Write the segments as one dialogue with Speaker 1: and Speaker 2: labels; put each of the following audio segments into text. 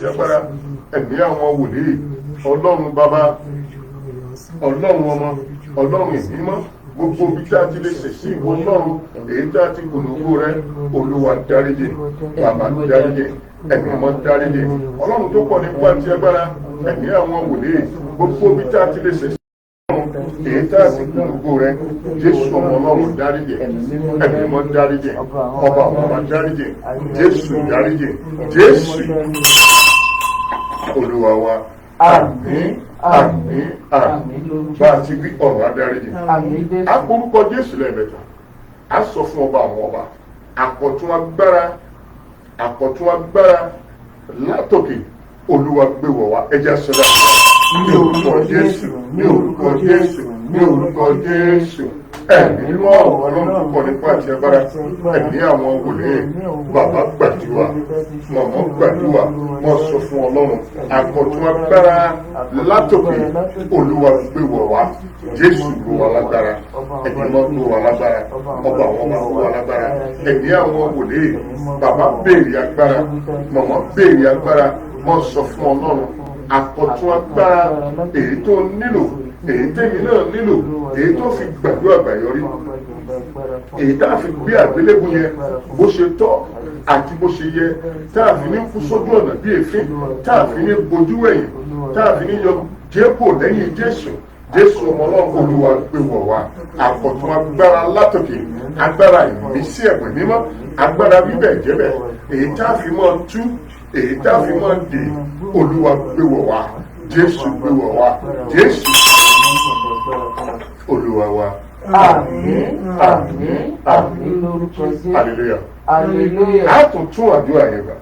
Speaker 1: àti agbára ẹ̀mí àwọn wòlíì ọlọ́run bàbá ọlọ́run ọmọ ọlọ́run ìbímọ gbogbo bí tá a ti lè ṣe sí ìwọ ọlọ́run èyí tá a ti kùnú owó rẹ olúwa dáríjì bàbá dáríjì ẹ̀mí ọmọ dáríjì ọlọ́run tó pọ̀ nípa àti agbára ẹ̀mí àwọn wòlíì gbogbo bí tá a ti lè ṣe sí èyí tá a sì kún gbogbo rẹ jésù ọmọ ọlọ́run dáríjì ẹ̀mí ọmọ dáríjì ọba ọmọ dáríjì jésù dáríjì jésù olúwa wa àmín àmín àmín bá a ti rí ọ̀rọ̀ adáríjì a porúkọ jésù lẹ́ẹ̀mẹ́ta a sọ fún ọba àwọn ọba àkọ̀tún agbára látòkè olúwa gbé wọ̀ wá ẹjẹ́ sọ́dọ̀ ní orúkọ jésù ní orúkọ jésù ní orúkọ jésù ẹ̀mí mọ́ ọlọ́run púpọ̀ nípa àti agbára ẹ̀mí àwọn wòlíì bàbá gbàdúrà màmá gbàdúrà wọ́n sọ fún ọlọ́run àkọ̀tún agbára látòkè olúwa gbé wọ̀ wá jésù ló wà lágbára ẹ̀mí mọ́ ló wà lágbára ọba àwọn ọba ló wà lágbára ẹ̀mí àwọn wòlíì bàbá béèrè agbára màmá béèrè agbára wọ́n sọ fún ọlọ́run àkọ̀tún agbára èyí tó nílò èyí tẹ́mi náà nílò èyí tó fi gbàdúrà àgbàyọrí èyí tá a fi gbé àgbélébùú yẹn bó ṣe tọ́ àti bó ṣe yẹ tá a fi ní kú sójú ọ̀nà bí èéfín tá a fi ní bojú ẹ̀yìn tá a fi ní yọ jépò lẹ́yìn jésù ọmọ ọlọ́run olúwa gbé wọ̀ wá àkọ̀tún agbára látòkè agbára ìmísí ẹ̀gbẹ́ mímọ́ agbára bíbẹ̀ jẹ́bẹ̀ èyí tá a fi mọ́ tú èyí tá a fi mọ́ dè olúwa gbé wọ̀ wá jésù gbé wọ̀ wá jésù olúwa wa.
Speaker 2: Àmín àmín àmín lórúkọ Jésù.
Speaker 1: Hallelujah.
Speaker 2: Hallelujah.
Speaker 1: A tún tún àdúrà yẹn gbà.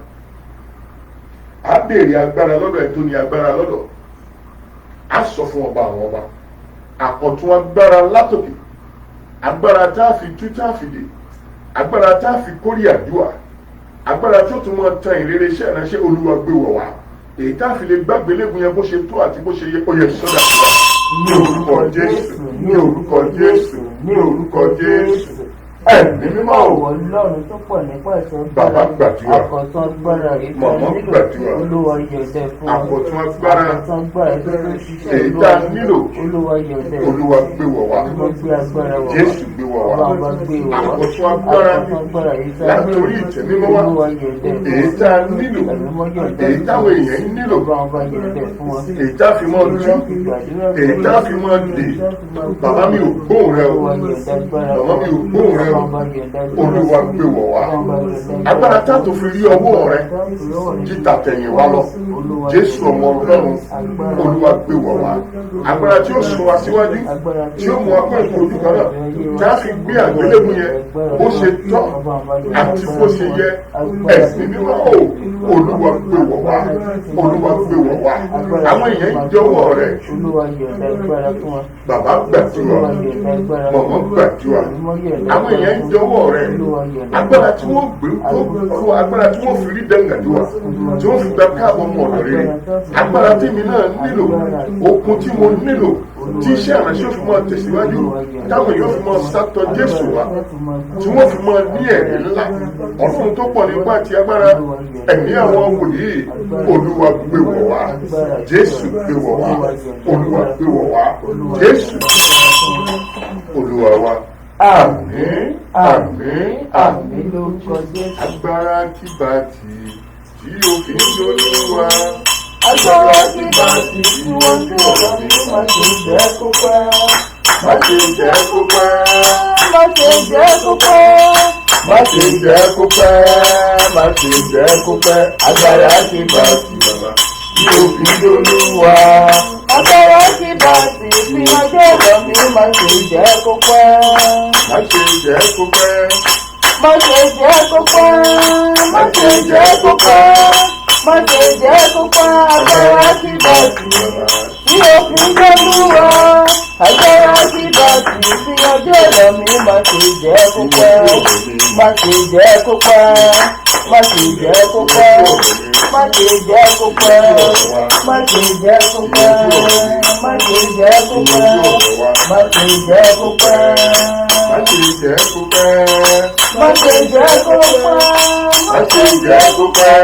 Speaker 1: A béèrè agbára lọ́dọ̀ ẹ̀ tó ní agbára lọ́dọ̀. A sọ fún ọba àwọn ọba. Àkọ̀tún agbára látòkè. Agbára tá a fi tú tá a fi dè. Agbára tá a fi kórè àdúrà. Agbára tó tún mọ tan ìrere iṣẹ́ ìránṣẹ́ olúwa gbé wọ̀ wá. Èyí tá a fi lè gbàgbé léegun yẹn bó ṣe tó àti bó ṣe yẹ ó yẹ sọ́dà ní orúkọ jésù ní orúkọ jésù ní orúkọ jésù ẹ̀mí mímọ́ o.
Speaker 2: Ọlọ́run tó pọ̀ nípa ẹ̀sọ́
Speaker 1: bàbá gbàdúrà
Speaker 2: àkọ́tún agbára rẹ̀
Speaker 1: màmá gbàdúrà
Speaker 2: olúwa yọ̀dẹ̀ fún
Speaker 1: àkọ́tún agbára
Speaker 2: àkọ́tún agbára tó tó ṣiṣẹ́
Speaker 1: èyí tá a nílò
Speaker 2: olúwa yọ̀dẹ̀
Speaker 1: olúwa gbé wọ̀ wá
Speaker 2: olúwa gbé agbára wọ̀ wá
Speaker 1: jésù gbé wọ̀ wá
Speaker 2: bàbá gbé wọ̀ wá
Speaker 1: àkọ́tún agbára látòrí ìtẹ̀mímọ́ wá
Speaker 2: olúwa yọ̀dẹ̀ fún
Speaker 1: èyí tá a nílò èyí táwọn èèyàn nílò
Speaker 2: bàbá yọ̀dẹ̀ fún wọn
Speaker 1: èyí tá a fi mọ́ tú èyí tá a fi mọ́ dè bàbá mi ò gbóhùn rẹ o bàbá mi ò gbóhùn rẹ o olúwa gbé wọ̀ wá agbára tá a tó fi rí ọwọ́ rẹ títà tẹ̀yìn wá lọ jésù ọmọ ọlọ́run olúwa gbé wọ̀ wá agbára tí ó sọ wá síwájú tí ó mú akọ́ ìkó ojú kan náà tá a fi gbé àgbélébù yẹn bó ṣe tọ́ àti bó ṣe yẹ ẹ̀sìn mímọ́ o olúwa gbé wọ̀ wá olúwa gbé wọ̀ wá àwọn èèyàn ń jọ̀wọ́ rẹ̀ bàbá gbàdúrà mọ̀mọ́ gbàdúrà àwọn èèyàn ń jọ̀wọ́ rẹ̀ agbára tí wọ́n gbé agbára tí wọ́n fi rí dẹ́ngàdúrà tí wọ́n fi gba káàbọ̀ mọ̀ ọ̀dọ̀ rere agbára tèmi náà nílò okun tí mo nílò tí iṣẹ́ ìránṣẹ́ fi máa tẹ̀síwájú táwọn èèyàn fi máa sátọ jésù wá tí wọ́n fi máa ní ẹ̀rí ńlá ọ̀fun tó pọ̀ nípa àti agbára ẹ̀mí àwọn wòlíì olúwa gbé wọ̀ wá jésù gbé wọ̀ wá olúwa gbé wọ̀ wá jésù olúwa wa. Àmín àmín àmín
Speaker 2: lórúkọ Jésù.
Speaker 1: Agbára tí bá ti tí òfin lórí wa.
Speaker 2: Agbára tí bá ti tí wọ́n tí ọ̀rọ̀ mi má ṣe jẹ́ kó pẹ́.
Speaker 1: Má ṣe jẹ́ kó pẹ́.
Speaker 2: Má ṣe jẹ́ kó pẹ́.
Speaker 1: Má ṣe jẹ́ kó pẹ́. Má ṣe jẹ́ kó pẹ́. Agbára tí bá ti bàbá tí òfin lórí wa.
Speaker 2: Agbára tí bá ti fi ọjọ́ ọ̀rọ̀ mi má ṣe jẹ́ kó pẹ́.
Speaker 1: Má ṣe jẹ́ kó pẹ́.
Speaker 2: Má ṣe jẹ́ kó pẹ́. Má ṣe jẹ́ kó pẹ́. Má ṣe jẹ́ kó pẹ́. Agbára tí bá ti tí òfin lórí wa. Agbára tí bá ti fi ọjọ́ ọ̀rọ̀ mi má ṣe jẹ́ kó pẹ́. Má ṣe jẹ́ kó pẹ́. Má ṣe jẹ́ kó pẹ́. Má ṣe jẹ́ kó pẹ́. Má ṣe jẹ́ kó pẹ́. Má ṣe jẹ́ kó pẹ́. Má ṣe jẹ́ kó pẹ́.
Speaker 1: Má ṣe jẹ́ kó pẹ́.
Speaker 2: Má ṣe jẹ́ kó pẹ́.
Speaker 1: Má ṣe jẹ́ kó pẹ́.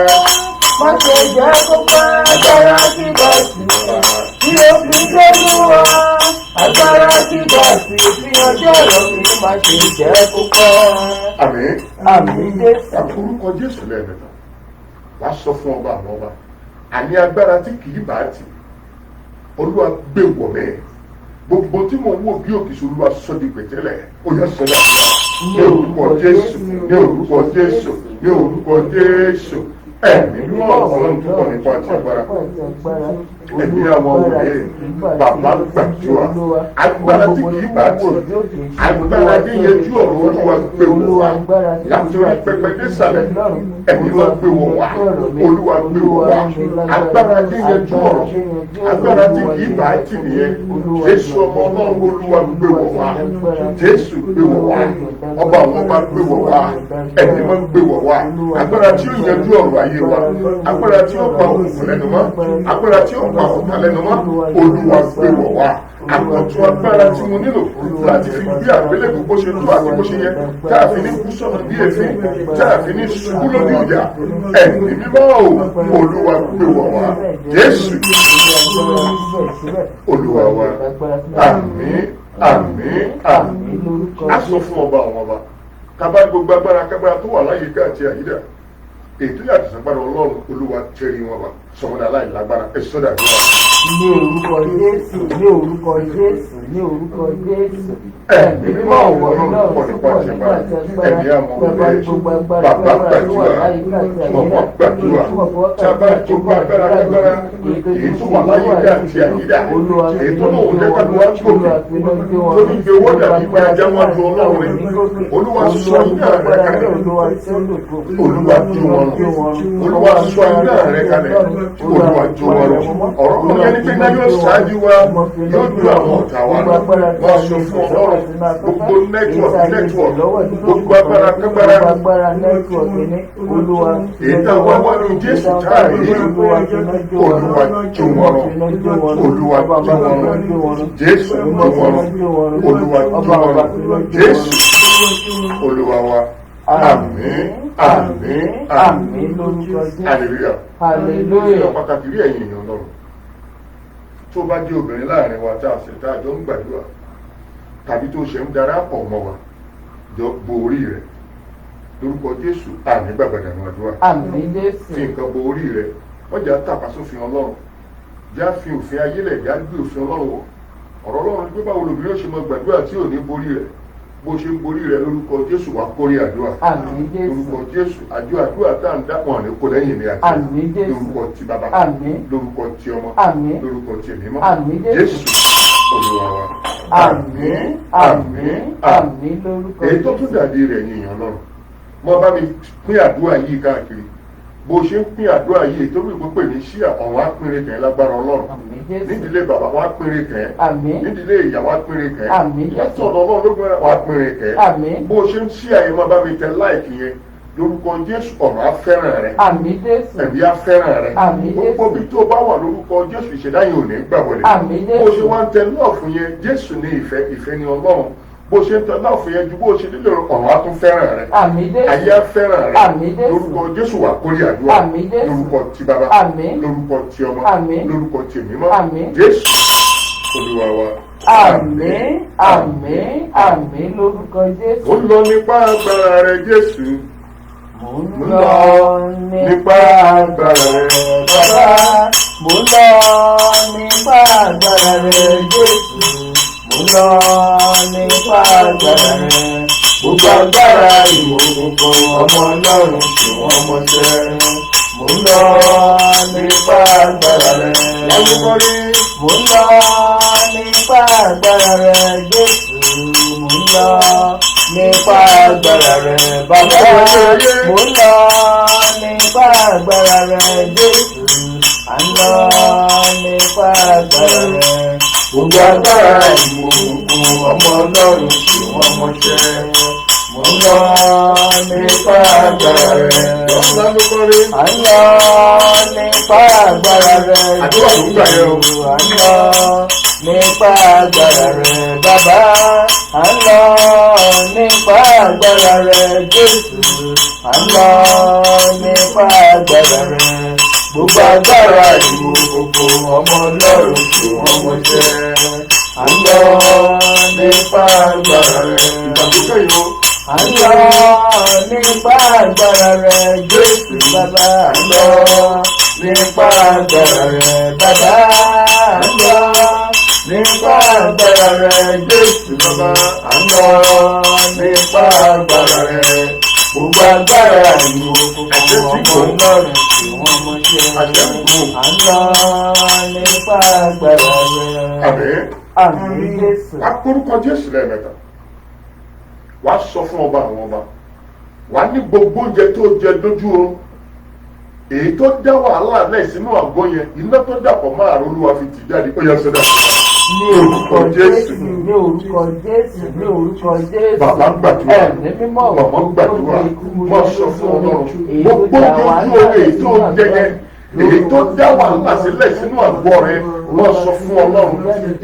Speaker 2: má ṣe jẹ́ kó pẹ́ agbára tí bọ́ọ̀sì tí ó fi gbẹ́nu wá agbára tí bọ́ọ̀sì fi ọjọ́ ọ̀rọ̀ mi má ṣe jẹ́ kó pẹ́.
Speaker 1: Àmín.
Speaker 2: Àmín Jésù.
Speaker 1: Orúkọ Jésù lẹ́ẹ̀mẹ́ta wàá sọ fún ọba àwọn ọba àní agbára tí kì í bá tì Olúwa gbé wọ̀ bẹ́ẹ̀ gbogbo tí mo wò bí òkìsí Olúwa sọ di pẹ̀tẹ́lẹ̀ ó yẹ sọ́dọ̀ ní orúkọ Jésù ní orúkọ Jésù ní orúkọ Jésù ẹ̀mí mímọ́ Ọlọ́run tó kọ̀ nípa àti agbára ẹ̀mí àwọn ọ̀rẹ́ bàbá gbàdúrà agbára tí kì í bá tì agbára tí yẹjú ọ̀rọ̀ Olúwa gbé wọ̀ wá láti rí pẹpẹ nísàlẹ̀ ẹ̀mí wọn gbé wọ̀ wá Olúwa gbé wọ̀ wá agbára tí yẹjú ọ̀rọ̀ agbára tí kì í bá tì nìyẹn Jésù ọmọ Ọlọ́run Olúwa gbé wọ̀ wá Jésù gbé wọ̀ wá ọba àwọn ọba gbé wọ̀ wá ẹ̀mí wọn gbé wọ̀ wá agbára tí ó yẹjú ọ̀rọ̀ ayé wa agbára tí ó pa òkùnkùn lẹ́nu mọ́ agbára tí ó pa ọ̀tá lẹ́nu mọ́ Olúwa gbé wọ̀ wá àkọ́tún agbára tí mo nílò láti fi gbé àgbélébùú bó ṣe tó àti bó ṣe yẹ tá a fi ní kú sọ́nà bí èéfín tá a fi ní ṣubú lórí ìyá ẹ̀mí mímọ́ o Olúwa gbé wọ̀ wá Jésù Olúwa wa àmín àmín àmín a sọ fún ọba àwọn ọba kábàá gbogbo agbára kábàá tó wà láyìíká àti àyídà ètò yàtọ̀ sàgbára Ọlọ́run Olúwa tẹ̀rí wọn wá sọmọdé aláìlágbára ẹ̀sọ́ dàbí wa.
Speaker 2: Ní orúkọ Jésù, ní orúkọ Jésù, ní orúkọ Jésù.
Speaker 1: Ẹ̀mí mímọ́ àwọn Ọlọ́run pọ̀ nípa ìṣẹ̀bá ẹ̀mí àmọ́ ọ̀rẹ́ bàbá gbàdúrà mọ̀mọ́ gbàdúrà sábà tó bá agbára kágbára èyí tó wà láyìíká àti àyídà èyí tó náà wọlé kájú wá gòkè tó ní gbé owó dàbí pé ajá wọn ju Ọlọ́run rẹ̀ Olúwa sọ iná rẹ̀ kalẹ̀ Olúwa ju wọn Olúwa sọ iná rẹ̀ kalẹ̀ Olúwa ju wọn lọ ọ̀rọ̀ kan yẹn ní pé náà yóò ṣáájú wa yóò ju àwọn ọ̀tá wa wọ́n sọ fún Ọlọ́run gbogbo network gbogbo agbára kágbára èyí tá a wá wá ní Jésù táàrí Olúwa ju wọn lọ Olúwa ju wọn lọ Jésù ju wọn lọ Olúwa ju wọn lọ Jésù Olúwa wa. Àmín àmín àmín
Speaker 2: lórúkọ Jésù.
Speaker 1: Hallelujah.
Speaker 2: Hallelujah.
Speaker 1: Pàtàkì rí ẹ̀yin èèyàn lọ́rùn tó bá jẹ́ obìnrin láàrin wa tá a ṣe tá a jọ ń gbàdúrà tàbí tó ṣe ń darapọ̀ mọ́ wa jọ borí rẹ̀ lórúkọ Jésù àmì gbàgbàdà ní àdúrà.
Speaker 2: Àmín Jésù.
Speaker 1: Fi nǹkan borí rẹ̀ wọ́n jà tàpá sófin Ọlọ́run já fi òfin ayélẹ̀ já gbé òfin Ọlọ́run wọ̀ ọ̀rọ̀ Ọlọ́run ní pé báwo lobìnrin ó ṣe mọ gbàdúrà tí ò ní borí rẹ̀ bó ṣe ń borí rẹ̀ lórúkọ Jésù wá kórè àdúrà.
Speaker 2: Àmín Jésù.
Speaker 1: Lórúkọ Jésù àdúrà tá à ń dápọ̀ àní kó lẹ́yìn ní àti
Speaker 2: Àmín Jésù.
Speaker 1: lórúkọ ti bàbá
Speaker 2: Àmín.
Speaker 1: lórúkọ ti ọmọ
Speaker 2: Àmín.
Speaker 1: lórúkọ ti ẹ̀mí mọ́
Speaker 2: Àmín Jésù.
Speaker 1: Olúwa wa.
Speaker 2: Àmín àmín àmín lórúkọ
Speaker 1: èyí tó tún dàbí rẹ̀ yìnyín Ọlọ́run mo bá mi pín àdúrà yìí káàkiri bó ṣe ń pín àdúrà yìí tó bí gbogbo ní sí ọ̀hún apínrin kẹ́ lágbára Ọlọ́run
Speaker 2: Àmín Jésù.
Speaker 1: nídìílé bàbá wa pínrin kẹ́
Speaker 2: Àmín.
Speaker 1: nídìílé ìyá wa pínrin kẹ́
Speaker 2: Àmín Jésù.
Speaker 1: látọ̀dọ̀ Ọlọ́run ló gbọ́dọ̀ wa pínrin kẹ́
Speaker 2: Àmín.
Speaker 1: bó ṣe ń sí àyè máa bá mi tẹ láìkì yẹn lórúkọ Jésù ọ̀rọ̀ afẹ́ràn rẹ̀
Speaker 2: Àmín Jésù.
Speaker 1: ẹ̀mí afẹ́ràn rẹ̀
Speaker 2: Àmín Jésù.
Speaker 1: gbogbo bí tó bá wà lórúkọ Jésù ìṣẹ̀dá yìí ò ní gbà wọlé
Speaker 2: Àmín Jésù.
Speaker 1: bó ṣe wá ń tẹ lọ́ọ̀fù yẹn Jésù ní ìfẹ́ ni Ọlọ́run bó ṣe ń tẹ lọ́ọ̀fù yẹn ju bó ṣe nílò ọ̀rọ̀ á tún fẹ́ràn rẹ̀
Speaker 2: Àmín Jésù.
Speaker 1: ayé afẹ́ràn rẹ̀
Speaker 2: Àmín Jésù.
Speaker 1: lórúkọ Jésù wà kórè àdúrà
Speaker 2: Àmín Jésù.
Speaker 1: lórúkọ ti bàbá
Speaker 2: Àmín.
Speaker 1: lórúkọ ti ọmọ
Speaker 2: Àmín.
Speaker 1: lórúkọ ti ẹ̀mí mọ́
Speaker 2: Àmín.
Speaker 1: Jésù Olúwa wa.
Speaker 2: Àmín àmín àmín lórúkọ Jésù.
Speaker 1: ó lọ nípa agbára rẹ̀ Jésù
Speaker 2: Mo ń lọ nípa agbára rẹ̀ bàbá. Mo ń lọ nípa agbára rẹ̀ Jésù. Mo ń lọ nípa agbára rẹ̀. Gbogbo agbára ìwòkùnkùn ọmọ Ọlọ́run tí wọ́n mọṣẹ́. Mo ń lọ nípa agbára rẹ̀.
Speaker 1: láti kọ́rí
Speaker 2: Mo ń lọ nípa agbára rẹ̀ Jésù. Mo ń lọ nípa agbára rẹ̀ bàbá. Mo ń lọ nípa agbára rẹ̀ Jésù. À ń lọ nípa agbára rẹ̀. Gbogbo agbára ìmọ̀ọ́kùn ọmọ Ọlọ́run tí wọ́n mọṣẹ́. Mo ń lọ nípa agbára rẹ̀.
Speaker 1: láti kọ́rí
Speaker 2: À ń lọ nípa agbára rẹ̀
Speaker 1: àdúrà tó gbà yẹn o.
Speaker 2: À ń lọ nípa agbára rẹ̀ bàbá. À ń lọ nípa agbára rẹ̀ Jésù. À ń lọ nípa agbára rẹ̀. gbogbo agbára ìlú gbogbo ọmọ ọlọ́run tí wọ́n mọṣẹ́. À ń lọ nípa agbára rẹ̀.
Speaker 1: ìgbàgbọ́sẹ̀ yìí o.
Speaker 2: À ń lọ nípa agbára rẹ̀ Jésù bàbá. À ń lọ nípa agbára rẹ̀ bàbá. À ń lọ nípa agbára rẹ̀ Jésù bàbá. À ń lọ nípa agbára rẹ̀. Gbogbo agbára ìlú gbogbo ọmọ ọlọ́run tí wọ́n mọṣẹ́. À ń lọ nípa agbára rẹ̀.
Speaker 1: àmín.
Speaker 2: Àmín Jésù.
Speaker 1: wá kórúkọ Jésù lẹ́ẹ̀mẹ́ta. wá sọ fún ọba àwọn ọba. wá ní gbogbo oúnjẹ tó jẹ lójú oorun. èyí tó dá wàhálà náà sínú àgọ́ yẹn iná tó dàpọ̀ máa rọ Olúwa fi tì jáde ó yẹ sọ́dọ̀.
Speaker 2: Ní orúkọ Jésù, ní orúkọ Jésù, ní orúkọ Jésù.
Speaker 1: Bàbá gbàdúrà,
Speaker 2: Ẹ̀mí mímọ́
Speaker 1: màmá gbàdúrà, wọ́n sọ fún Ọlọ́run. Gbogbo ojú oorun èyí tó jẹjẹ, èyí tó dá wàhálà sílẹ̀ sínú àgọ́ rẹ̀, wọ́n sọ fún Ọlọ́run.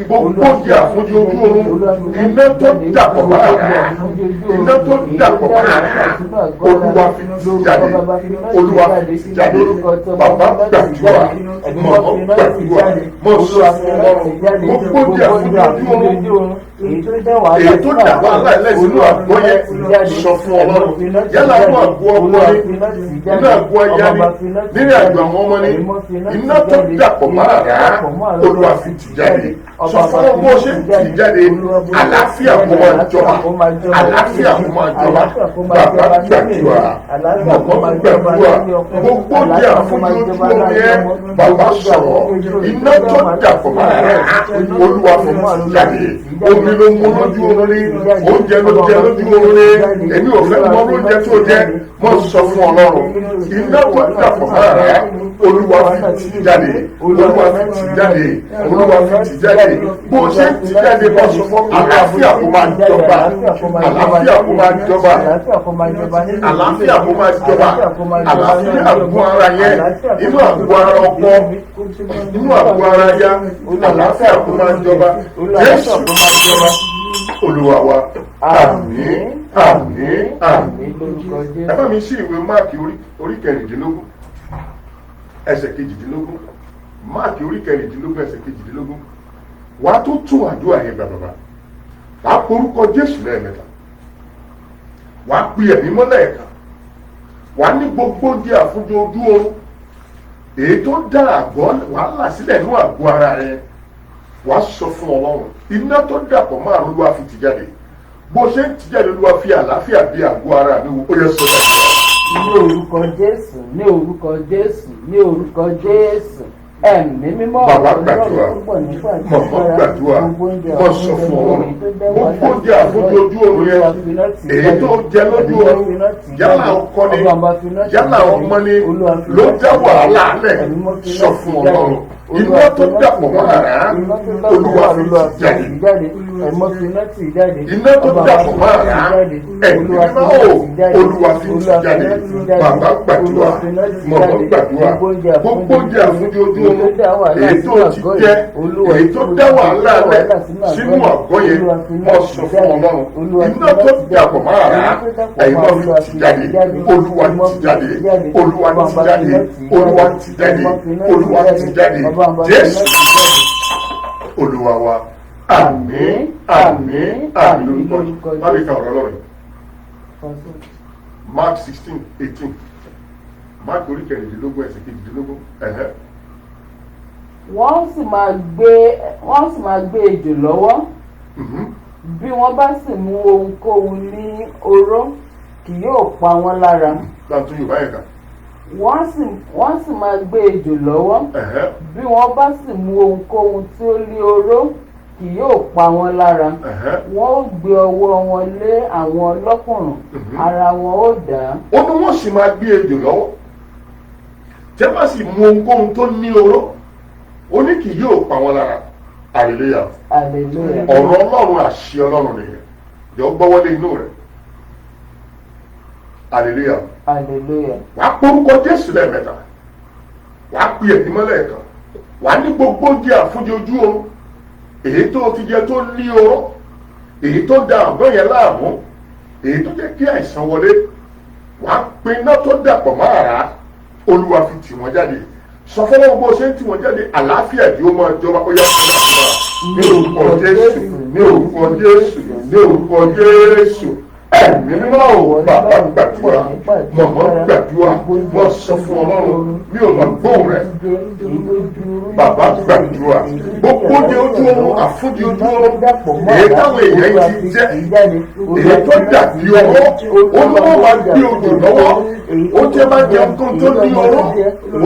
Speaker 1: Gbogbo ojú àfúnjú ojú oorun, iná tó dàpọ̀ máa rà, iná tó dàpọ̀ máa rà, Olúwa fi tì jáde, Olúwa fi tì jáde. Bàbá gbàdúrà, màmá gbàdúrà, wọ́n sọ fún Ọlọ́run. Gbogbo ojú àfúnjú ojú oorun. Èyí tó dà wàhálà ẹlẹ́sìnú àgọ́ yẹn sọ fún Ọlọ́run. Yálà inú àgọ́ ọmọ ni, inú àgọ́ aya ni, nínú àgọ́ àwọn ọmọ ni, iná tó dàpọ̀ máa rà á, Olúwa fi tì jáde. Sọ fún ọ bó ṣe tì jáde, àlàáfíà kó máa jọba, àlàáfíà kó máa jọba. Bàbá gbàdúrà, màmá gbàdúrà, gbogbo di àfojújú omi ẹ, bàbá sọ̀rọ̀, iná tó dàpọ̀ máa rà á, Olúwa fi tì jáde. Omi ló mú lójú oorun ní, oúnjẹ ló jẹ lójú oorun ní, èmi ò fẹ́ mọ oúnjẹ tó jẹ, mo sọ fún Ọlọ́run, iná tó dàpọ̀ máa rà á, Olúwa fi tì jáde, Olúwa fi tì jáde, Olúwa fi tì jáde. Bó ṣe tì jáde bọ́ sọ fún àlàáfíà kó máa jọba, àlàáfíà kó máa jọba, àlàáfíà kó máa jọba, àlàáfíà àgọ́ ara yẹn, inú àgọ́ ara ọkọ, inú àgọ́ ara ya, àlàáfíà kó máa jọba. Jésù Olúwa wa, àmín, àmín, àmín. Ẹ bá mi ṣí ìwé Máàkì orí kẹrìndínlógún ẹsẹ̀ kejìdínlógún. Máàkì orí kẹrìndínlógún ẹsẹ̀ kejìdínlógún. Wà á tó tún àdúrà yẹn gbà bàbá. Wà á porúkọ Jésù lẹ́ẹ̀mẹ́ta. Wà á pe ẹ̀mí mọ́ lẹ́ẹ̀kan. Wà á ní gbogbo di àfúnjọ ojú oorun. Èyí tó dá àgọ́ wàhálà sílẹ̀ ní àgọ́ ara rẹ̀. Wà á sọ fún Ọlọ́run. Iná tó dàpọ̀ máa Olúwa fi tì jáde. Bó ṣe ń tì jáde Olúwa fi àlàáfíà bí àgọ́ ara mi wò ó yẹ sọ́dọ̀.
Speaker 2: Ní orúkọ Jésù, ní orúkọ Jésù, ní orúkọ Jésù. Ẹ̀mí mímọ́
Speaker 1: bàbá gbàdúrà, màmá gbàdúrà, wọ́n sọ fún Ọlọ́run. Gbogbo jẹ àfojújú oorun yẹn, èyí tó jẹ lójú oorun, yálà ọkọ ni, yálà ọmọ ni, ló dá wàhálà lẹ̀, sọ fún Ọlọ́run. Iná tó dàpọ̀ mọ́ àrá, Olúwa fi tì jáde. Iná tó dàpọ̀ mọ́ àrá, ẹ̀mí mímọ́ o, Olúwa fi tì jáde. Bàbá gbàdúrà, màmá gbàdúrà, gbogbo jẹ àfojújú oorun, èyí tó ti jẹ, èyí tó dá wàhálà lẹ̀ sínú àgọ́ yẹn, wọ́n sọ fún Ọlọ́run. Iná tó dàpọ̀ mọ́ àrá, ẹ̀yin náà fi tì jáde. Olúwa ti jáde, Olúwa ti jáde, Olúwa ti jáde, Olúwa ti jáde. Jésù Olúwa wa, àmín, àmín, àmín lórúkọ. Má lè ka ọ̀rọ̀ lọ́rùn. Mark 16:18. Mark orí kẹrìndínlógún ẹsẹ̀ kejìdínlógún.
Speaker 2: Wọ́n sì máa gbé ejò lọ́wọ́. Bí wọ́n bá sì mú ohunkóhun ní oró, kì yóò pa wọ́n lára.
Speaker 1: Láti Yorùbá yẹn kà.
Speaker 2: Wọ́n sì máa gbé ejò lọ́wọ́. Bí wọ́n bá sì mú ohunkóhun tí ó ní oró, kì yóò pa wọ́n lára. Wọ́n ó gbé ọwọ́ wọn lé àwọn ọlọ́kùnrùn, ara wọn ó dá.
Speaker 1: Ó ní wọ́n sì máa gbé ejò lọ́wọ́. Tẹ́ bá sì mú ohunkóhun tó ní oró, ó ní kì yóò pa wọ́n lára. Hallelujah.
Speaker 2: Hallelujah.
Speaker 1: Ọ̀rọ̀ Ọlọ́run àṣẹ Ọlọ́run nìyẹn. Yọ gbọ́wọ́lé inú rẹ̀. Hallelujah.
Speaker 2: Hallelujah.
Speaker 1: Wàá porúkọ Jésù lẹ́ẹ̀mẹ́ta. Wàá pe ẹ̀mí mọ́ lẹ́ẹ̀kan. Wàá ní gbogbo jẹ àfojújú oorun. Èyí tó ti jẹ tó ní oró. Èyí tó da àgọ́ yẹn láàmú. Èyí tó jẹ́ kí àìsàn wọlé. Wàá pe iná tó dàpọ̀ mọ́ àrá. Olúwa fi tì wọ́n jáde. sọ fọlọ́wọ́ bó ṣe ń tì wọ́n jáde àlàáfíà tí ó máa jọba ó yá ní orúkọ Jésù ní orúkọ Jésù ní orúkọ Jésù. Ẹ̀mí mímọ́ ò bàbá gbàdúrà mọ̀mọ́ gbàdúrà wọ́n sọ fún Ọlọ́run mi ò máa gbóhùn rẹ̀ bàbá gbàdúrà gbogbo di ojú oorun àfúndi ojú oorun èyí táwọn èèyàn ti jẹ́ èyí tó dàbí ọwọ́ olówó máa gbé odò lọ́wọ́ ó jẹ́ máa jẹun tó ní ọwọ́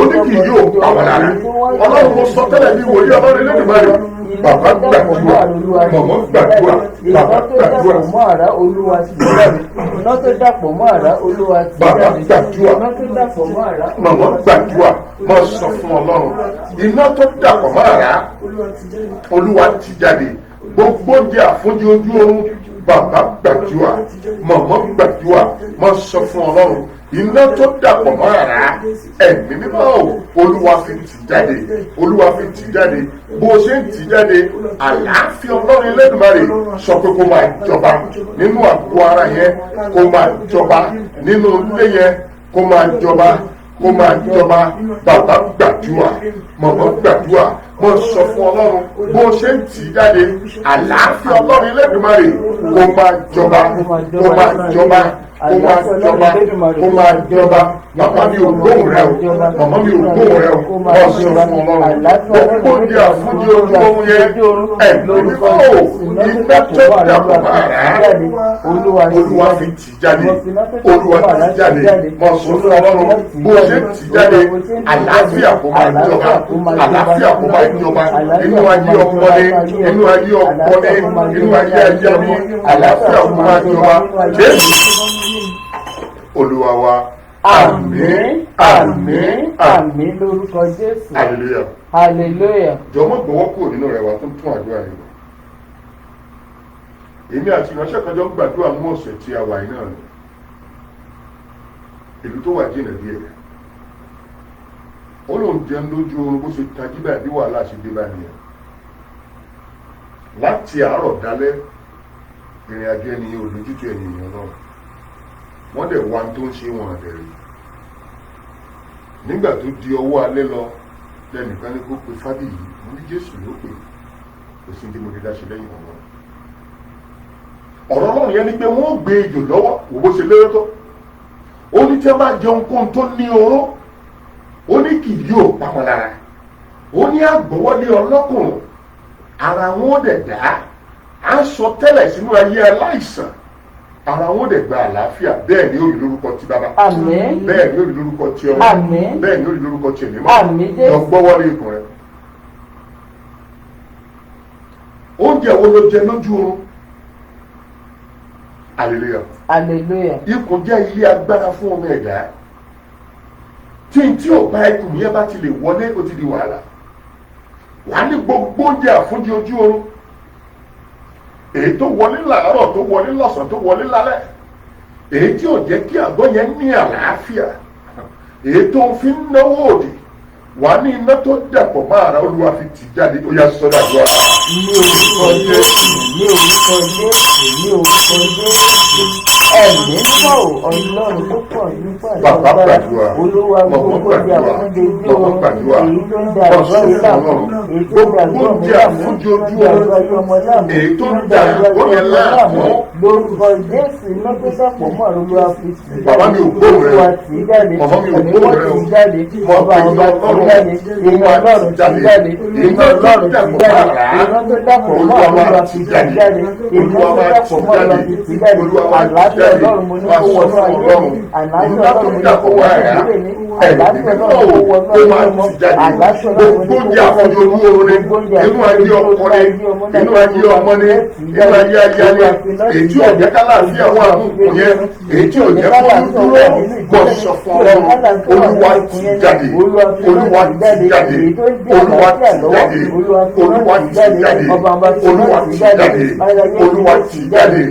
Speaker 1: ó ní kì yóò pàwọn lára Ọlọ́run mo sọ tẹ́lẹ̀ bí wòlíì Ọlọ́run lẹ́nu máa rí bàbá gbàdúrà mọ̀mọ́ gbàdúrà bàbá gbàdúrà
Speaker 2: iná tó dàpọ̀ mọ́ àrá Olúwa ti
Speaker 1: bàbá
Speaker 2: jáde
Speaker 1: gbàdúrà
Speaker 2: iná tó dàpọ̀ mọ́ àrá
Speaker 1: mọ̀mọ́ gbàdúrà mọ̀ sọ fún Ọlọ́run iná tó dàpọ̀ mọ́ àrá Olúwa ti jáde gbogbo jẹ́ àfúnjẹ ojú oorun bàbá gbàdúrà mọ̀mọ́ gbàdúrà mọ̀ sọ fún Ọlọ́run iná tó dàpọ̀ mọ́ àrá ẹ̀mí mímọ́ Olúwa fi tì jáde Olúwa fi tì jáde bó ṣe ń tì jáde àlàáfíà Ọlọ́run Elédùmarè sọ pé kó máa jọba nínú àgọ́ ara yẹn kó máa jọba nínú ilé yẹn kó máa jọba kó máa jọba bàbá gbàdúrà mọ̀mọ́ gbàdúrà mo sọ fún Ọlọ́run bó ṣe ń tì jáde àlàáfíà Ọlọ́run Elédùmarè kó máa jọba kó máa jọba kó máa jọba kó máa jọba bàbá mi ò gbóhùn rẹ o màmá mi ò gbóhùn rẹ o wọ́n sọ fún Ọlọ́run gbogbo ní àfúnjẹ ojú ohun yẹn ẹ̀mí mímọ́ iná tó dàpọ̀ máa rà á Olúwa fi tì jáde Olúwa ti jáde wọ́n sọ fún Ọlọ́run bó ṣe tì jáde àlàáfíà kó máa jọba àlàáfíà kó máa jọba inú ayé ọmọdé inú ayé ọkọdé inú ayé ayé mi àlàáfíà kó máa jọba Jésù Olúwa wa.
Speaker 2: Àmín àmín àmín lórúkọ Jésù.
Speaker 1: Hallelujah.
Speaker 2: Hallelujah.
Speaker 1: Jọ̀mọ́ gbọ́wọ́ kúrò nínú rẹ̀ wá tó ń tún àdúrà yìí. Èmi àti ìránṣẹ́ kan jọ ń gbàdúrà mú ọ̀sẹ̀ tí a wà yìí náà ni. Ìlú tó wà jìnà díẹ̀. Ó lóun jẹun lójú oorun bó ṣe tají báyìí bí wàhálà ṣe dé báyìí. Láti àárọ̀ dálẹ́ ìrìn àjò ènìyàn ò lójútó ènìyàn náà. Wọ́n dẹ̀ wá tó ń ṣe wọn àbẹ̀rẹ̀. Nígbà tó di ọwọ́ alẹ́ lọ lẹ́nìkan ní kó pe Fábíyì mo ní Jésù ló pè kò sí ní mo lè dáṣe lẹ́yìn ọ̀rọ̀. Ọ̀rọ̀ Ọlọ́run yẹn ni pé wọ́n gbé ejò lọ́wọ́ wò bó ṣe lérò tó. Ó ní tí wọ́n bá jẹun kóhun tó ní oró ó ní kì yóò pa wọn lára. Ó ní àgbọ̀wọ́lé ọlọ́kùnrin ara wọn ó dẹ̀ dá á sọ tẹ́lẹ̀ sínú ayé aláìsàn ara wọn dẹ̀ gba àlàáfíà bẹ́ẹ̀ ni ó rí lórúkọ ti bàbá
Speaker 2: Àmín.
Speaker 1: bẹ́ẹ̀ ni ó rí lórúkọ ti ọmọ
Speaker 2: Àmín.
Speaker 1: bẹ́ẹ̀ ni ó rí lórúkọ ti ẹ̀mí
Speaker 2: Àmín Jésù.
Speaker 1: lọ gbọ́wọ́lé ikùn rẹ̀. Oúnjẹ wo ló jẹ lójú oorun? Hallelujah.
Speaker 2: Hallelujah.
Speaker 1: Ikùn jẹ́ ilé agbára fún ọmọ ẹ̀dá tí ò bá ikùn yẹn bá ti lè wọlé ó ti di wàhálà wàá ní gbogbo oúnjẹ àfúnjẹ ojú oorun èyí tó wọlé làárọ̀ tó wọlé lọ́sàn tó wọlé lálẹ́ èyí tí ò jẹ́ kí àgọ́ yẹn ní àlàáfíà èyí tó ń fi náwó òdì wà ní iná tó dàpọ̀ máa ra Olúwa fi tì jáde ó yá sọ́dọ̀ àdúrà.
Speaker 2: Ní orúkọ Jésù ní orúkọ Jésù ní orúkọ Jésù ẹ̀mí mímọ́ Ọlọ́run tó pọ̀ nípa
Speaker 1: Bàbá gbàdúrà
Speaker 2: Olúwa gbogbo di àfúnjẹ ojú oorun èyí tó ń da àgọ́ yìí láàmú èyí tó ń da àgọ́ mi láàmú èyí àgọ́ ayé ọmọ láàmú èyí tó ń da àgọ́ yẹn láàmú lórúkọ Jésù iná tó dàpọ̀ mọ́ Olúwa fi tì jáde
Speaker 1: bàbá mi ò gbóhùn rẹ
Speaker 2: Olúwa tì í jáde
Speaker 1: màmá mi ò
Speaker 2: ẹ̀mí
Speaker 1: gbóhùn
Speaker 2: wọ́n
Speaker 1: rẹ
Speaker 2: tì í jáde ọba ọba tì í jáde èèyàn Ọlọ́run tì í jáde èèyàn Ọlọ́run tì í jáde èèyàn tó dàpọ̀ mọ́ Olúwa fi tì í jáde èèyàn tó dàpọ̀ mọ́ Olúwa fi tì í jáde àlàáfíà Ọlọ́run mo ní kó wọnú ayé mi àlàáfíà Ọlọ́run mo ní kó wọnú ayé mi àlàáfíà Ọlọ́run kó wọnú ayé mi àlàáfíà Ọlọ́run mo ní kó wọnú
Speaker 1: inú ayé ọkọlẹ inú ayé ọmọlẹ inú ayé ayálẹ èyí ò jẹ́ kálàáfíà wà nùkùn yẹn èyí ò jẹ́ kó dúró bọ̀ sọ fún Ọlọ́run Olúwa ti jáde Olúwa ti jáde Olúwa ti jáde Olúwa ti jáde Olúwa ti jáde Olúwa ti jáde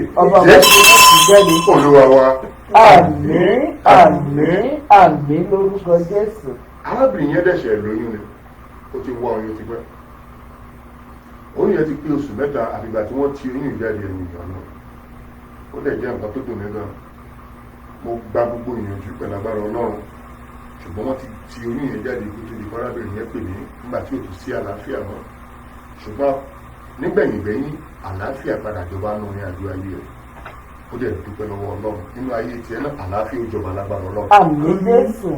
Speaker 1: Jésù Olúwa wa.
Speaker 2: Àmín àmín àmín lórúkọ Jésù.
Speaker 1: Arábìnrin yẹn dẹ̀ṣẹ̀ lóyún ni ó ti wá oyún ti pẹ́ oyún yẹn ti pé oṣù mẹ́ta àfìgbà tí wọ́n ti oyún ìjáde ènìyàn náà ó dẹ̀ jẹ́ nǹkan tó dùn mí gan mo gba gbogbo ìyànjú pẹ̀lú agbára Ọlọ́run ṣùgbọ́n wọ́n ti tí oyún yẹn jáde kó tó di fárábìnrin yẹn pè mí nígbà tí ò tún sí àlàáfíà mọ́ ṣùgbọ́n nígbẹ̀yìngbẹ̀yìn àlàáfíà padà jọba nù ní àjọ ayé rẹ̀ ó dẹ̀ dúpẹ́ lọ́wọ́ ọlọ́run nínú ayé tiẹ̀ náà àlàáfíà ó jọba lágbára ọlọ́run.
Speaker 2: àmín Jésù.